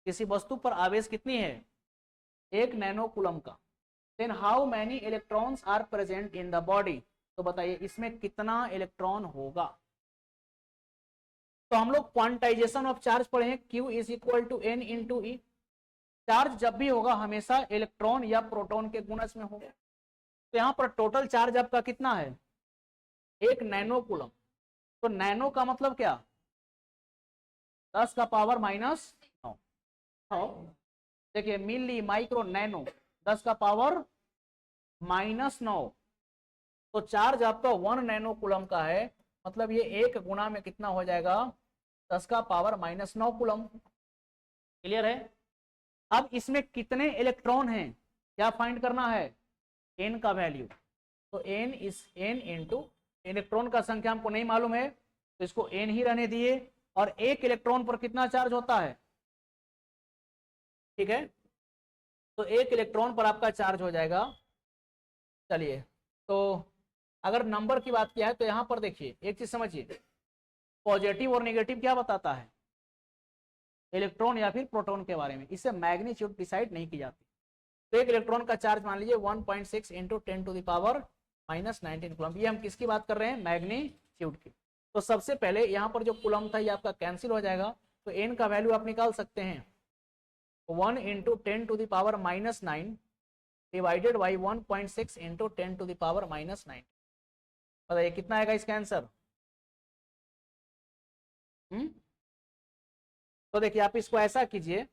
किसी वस्तु पर आवेश कितनी है, 1 नैनो कूलम का, then how many electrons are present in the body. तो बताइए इसमें कितना इलेक्ट्रॉन होगा। तो हम लोग क्वांटाइजेशन ऑफ चार्ज पढ़े हैं, Q is equal to N into E. Charge जब भी होगा हमेशा इलेक्ट्रॉन या प्रोटॉन के गुणज में होगा। तो यहाँ पर टोटल चार्ज आपका कितना है, 1 नैनो कूलम। तो नैनो का मतलब क्या, 10 का पावर -9। देखिए मिली, माइक्रो, नैनो, 10 का पावर -9। तो चार्ज आपका 1 नैनो कूलम का है, मतलब ये 1 गुना में कितना हो जाएगा, 10 का पावर -9 कूलम। क्लियर है। अब इसमें कितने इलेक्ट्रॉन हैं क्या फाइंड करना है, n का वैल्यू। तो n इंटू इलेक्ट्रॉन का संख्या हमको नहीं मालूम है तो इसको n ही रहने दिए। और 1 इलेक्ट्रॉन पर कितना चार्ज होता है, ठीक है। तो 1 इलेक्ट्रॉन पर आपका चार्ज हो जाएगा। चलिए तो अगर नंबर की बात किया है तो यहां पर देखिए एक चीज समझिए, पॉजिटिव और नेगेटिव क्या बताता है, इलेक्ट्रॉन या फिर प्रोटॉन के बारे में। इससे मैग्नीट्यूड डिसाइड नहीं की जाती। तो 1 इलेक्ट्रॉन का चार्ज मान लीजिए 1.6 into 10 to the power -19 coulomb. ये हम किसकी बात कर रहे हैं, मैग्नीट्यूड की। तो सबसे पहले यहाँ पर जो कूलम था ये आपका कैंसिल हो जाएगा। तो n का वैल्यू आप निकाल सकते हैं, 1 into 10 to the power -9 divided by 1.6 into 10 to the power -9। बताइए कितना आएगा इसका आंसर। तो देखिए आप इसको ऐसा कीजिए,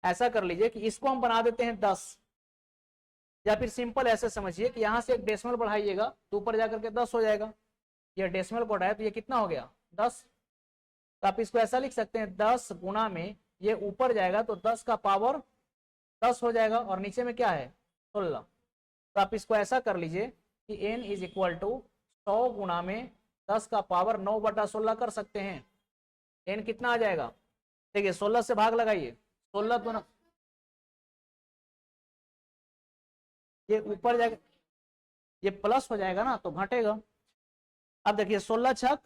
ऐसा कर लीजिए कि इसको हम बना देते हैं 10, या फिर सिंपल ऐसे समझिए कि यहां से एक डेसिमल बढ़ाइएगा तो ऊपर जाकर के 10 हो जाएगा। ये डेसिमल कोड है तो ये कितना हो गया, 10। तो आप इसको ऐसा लिख सकते हैं 10 गुना में ये ऊपर जाएगा तो 10 का पावर 10 हो जाएगा, और नीचे में क्या है 16। तो आप इसको ऐसा कर लीजिए कि n इज इक्वल टू 100 गुना में 10 का पावर 9/16 कर सकते हैं। n कितना आ जाएगा, देखिए 16 से भाग लगाइए, 16 गुना ये ऊपर जाएगा, ये प्लस हो जाएगा ना तो घटेगा। अब देखिए 16 छक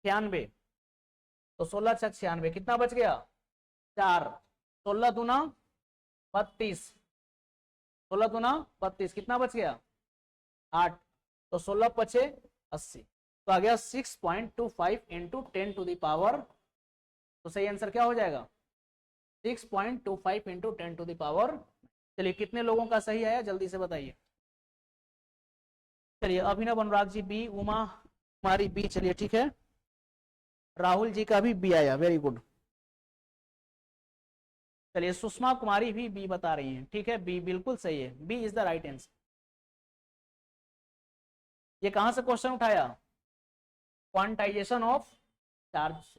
96, तो 16 छक 96 कितना बच गया 4, 16 दूना 32, 16 दूना 32 कितना बच गया 8, तो 16 पचे 80, तो आ गया 6.25 इंटू 10 टू द पावर। तो सही आंसर क्या हो जाएगा 6.25 इंटू 10 टू द पावर। चलिए कितने लोगों का सही आया जल्दी से बताइए। चलिए अभिनव अनुराग जी बी, उमा कुमारी बी, चलिए ठीक है, राहुल जी का भी बी आया, वेरी गुड। चलिए सुषमा कुमारी भी बी बता रही हैं, ठीक है, बी बिल्कुल सही है, B is the right answer. ये कहां से क्वेश्चन उठाया? Quantization of charge.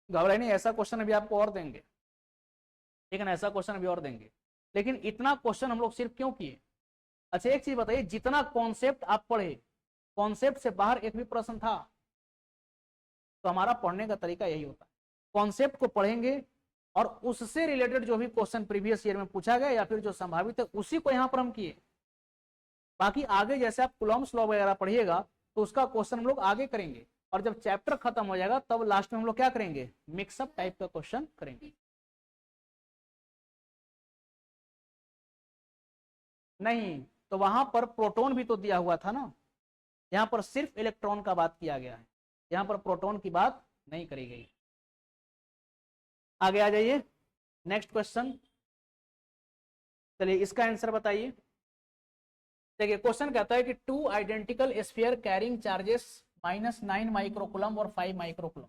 घबराई नहीं, ऐसा क्वेश्चन अभी आपको और देंगे, ठीक है ना, ऐसा क्वेश्चन अभी और देंगे। लेकिन इतना क्वेश्चन हम लोग सिर्फ क्यों किए? अच्छा एक चीज बताइए, जितना कॉन्सेप्ट आप पढ़े, कॉन्सेप्ट से बाहर एक भी प्रश्न था? तो हमारा पढ़ने का तरीका यही होता है, कॉन्सेप्ट को पढ़ेंगे और उससे रिलेटेड जो भी क्वेश्चन प्रीवियस ईयर में पूछा गया या फिर जो संभावित है उसी को यहां पर हम किए। बाकी आगे जैसे आप कूलम्स लॉ वगैरह पढ़िएगा तो उसका क्वेश्चन हम लोग आगे करेंगे, और जब चैप्टर खत्म हो जाएगा तब लास्ट में हम लोग क्या करेंगे? मिक्सअप टाइप का क्वेश्चन करेंगे। नहीं तो वहां पर प्रोटॉन भी तो दिया हुआ था ना, यहाँ पर सिर्फ इलेक्ट्रॉन का बात किया गया है, यहाँ पर प्रोटॉन की बात नहीं करी गई। आगे आ जाइए, नेक्स्ट क्वेश्चन। चलिए इसका आंसर बताइए। देखिए क्वेश्चन कहता है कि two identical sphere carrying charges -9 microcoulomb और 5 माइक्रोकुलम,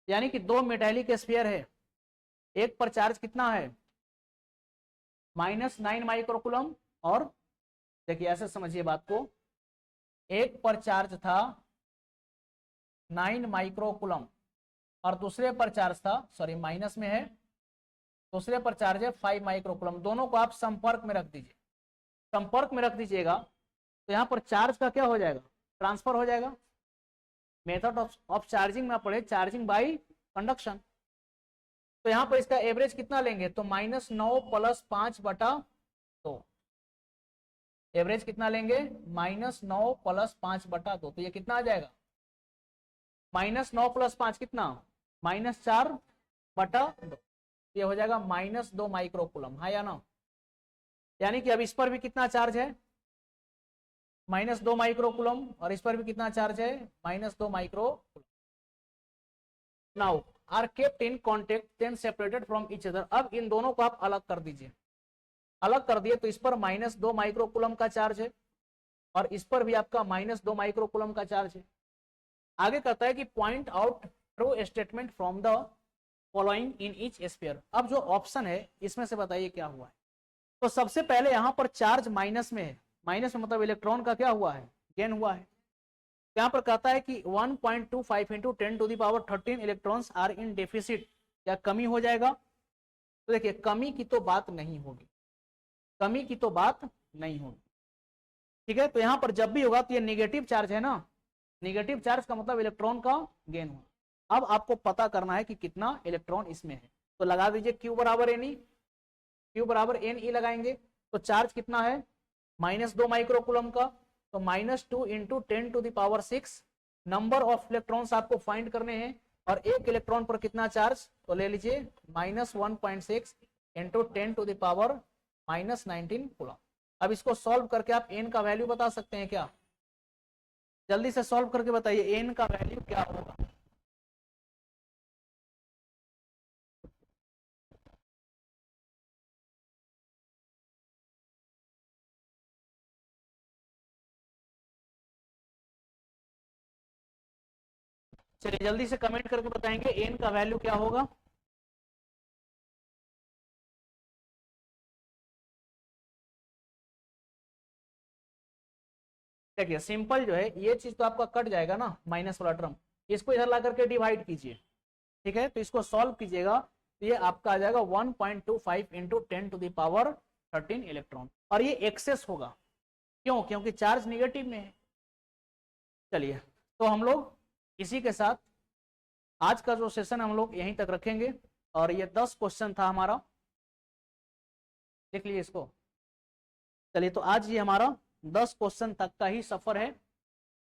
यानी कि दो मेटालिक स्फीयर है, एक पर चार्ज कितना है? -9 माइक्रोकुलम, और देखिए ऐसे समझिए बात को, एक पर चार्ज था 9 माइक्रोकुलम और दूसरे पर चार्ज था, सॉरी माइनस में है, दूसरे पर चार्ज है 5 माइक्रोकुलम। दोनों को आप संपर्क में रख दीजिए, संपर्क में रख दीजिएगा तो यहाँ पर चार्ज का क्या हो जाएगा? ट्रांसफर हो जाएगा। मेथड ऑफ चार्जिंग में पढ़े, चार्जिंग बाय कंडक्शन। तो यहाँ पर इसका एवरेज कितना लेंगे? तो -9 + 5/2, एवरेज कितना लेंगे? -9 + 5/2, तो ये कितना आ जाएगा? -9 + 5 कितना? -4/2, ये हो जाएगा -2 माइक्रोकुलम, हाँ या ना? यानी कि अब इस पर भी कितना चार्ज है? -2 माइक्रोकुलम, और इस पर भी कितना चार्ज है? -2 microcoulomb. Now are kept in contact then separated from each other. अब इन दोनों को आप अलग कर दीजिए, अलग कर दिए तो इस पर -2 माइक्रोकुलम का चार्ज है और इस पर भी आपका -2 माइक्रोकुलम का चार्ज है। आगे कहता है कि point out true statement from the following in each sphere. अब जो ऑप्शन है इसमें से बताइए क्या हुआ है। तो सबसे पहले यहां पर चार्ज माइनस में है, माइनस में मतलब इलेक्ट्रॉन का क्या हुआ है? गेन हुआ है। यहाँ पर कहता है कि 1.25 into 10 to the power 13 electrons are in deficit, क्या कमी हो जाएगा? तो देखिए कमी की तो बात नहीं होगी, कमी की तो बात नहीं होगी, ठीक है। तो यहाँ पर जब भी होगा तो ये निगेटिव चार्ज है ना, निगेटिव चार्ज का मतलब इलेक्ट्रॉन का गेन हुआ। अब आपको पता करना है कि कितना इलेक्ट्रॉन इसमें है, तो लगा दीजिए Q बराबर NE, Q बराबर NE लगाएंगे तो चार्ज कितना है? -2 माइक्रोकुलम का, तो -2 into 10 to the power 6 number of electrons आपको फाइंड करने हैं, और एक इलेक्ट्रॉन पर कितना चार्ज? तो ले लीजिए -1.6 into 10 to the power -19 coulomb. अब इसको सॉल्व करके आप n का वैल्यू बता सकते हैं क्या? जल्दी से सॉल्व करके बताइए n का वैल्यू क्या होगा। चलिए जल्दी से कमेंट करके बताएंगे n का वैल्यू क्या होगा। देखिए सिंपल जो है, ये चीज तो आपका कट जाएगा ना, माइनस वाला टर्म, इसको इधर ला करके डिवाइड कीजिए, ठीक है। तो इसको सॉल्व कीजिएगा तो ये आपका आ जाएगा 1.25 into 10 to the power 13 electron, और ये एक्सेस होगा, क्यों? क्योंकि चार्ज निगेटिव में है। चलिए तो हम लोग इसी के साथ आज का जो सेशन हम लोग यहीं तक रखेंगे, और ये 10 क्वेश्चन था हमारा, देख लीजिए इसको। चलिए तो आज ये हमारा 10 क्वेश्चन तक का ही सफर है,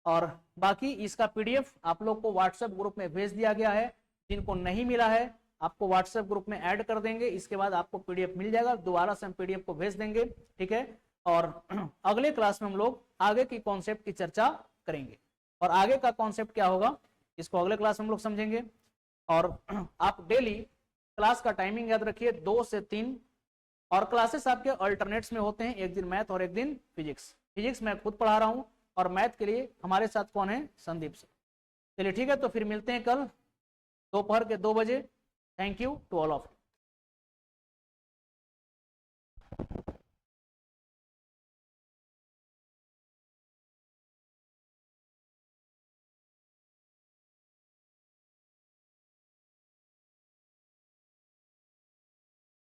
और बाकी इसका PDF आप लोग को व्हाट्सएप ग्रुप में भेज दिया गया है। जिनको नहीं मिला है आपको व्हाट्सएप ग्रुप में ऐड कर देंगे, इसके बाद आपको PDF मिल जाएगा, दोबारा से हम PDF को भेज देंगे, ठीक है। और अगले क्लास में हम लोग आगे की कॉन्सेप्ट की चर्चा करेंगे, और आगे का कॉन्सेप्ट क्या होगा इसको अगले क्लास में हम लोग समझेंगे। और आप डेली क्लास का टाइमिंग याद रखिए 2 से 3, और क्लासेस आपके अल्टरनेट्स में होते हैं, एक दिन मैथ और एक दिन फिजिक्स। फिजिक्स मैं खुद पढ़ा रहा हूँ और मैथ के लिए हमारे साथ कौन है, संदीप सर। चलिए ठीक है, तो फिर मिलते हैं कल दोपहर के 2 बजे। Thank you to all of.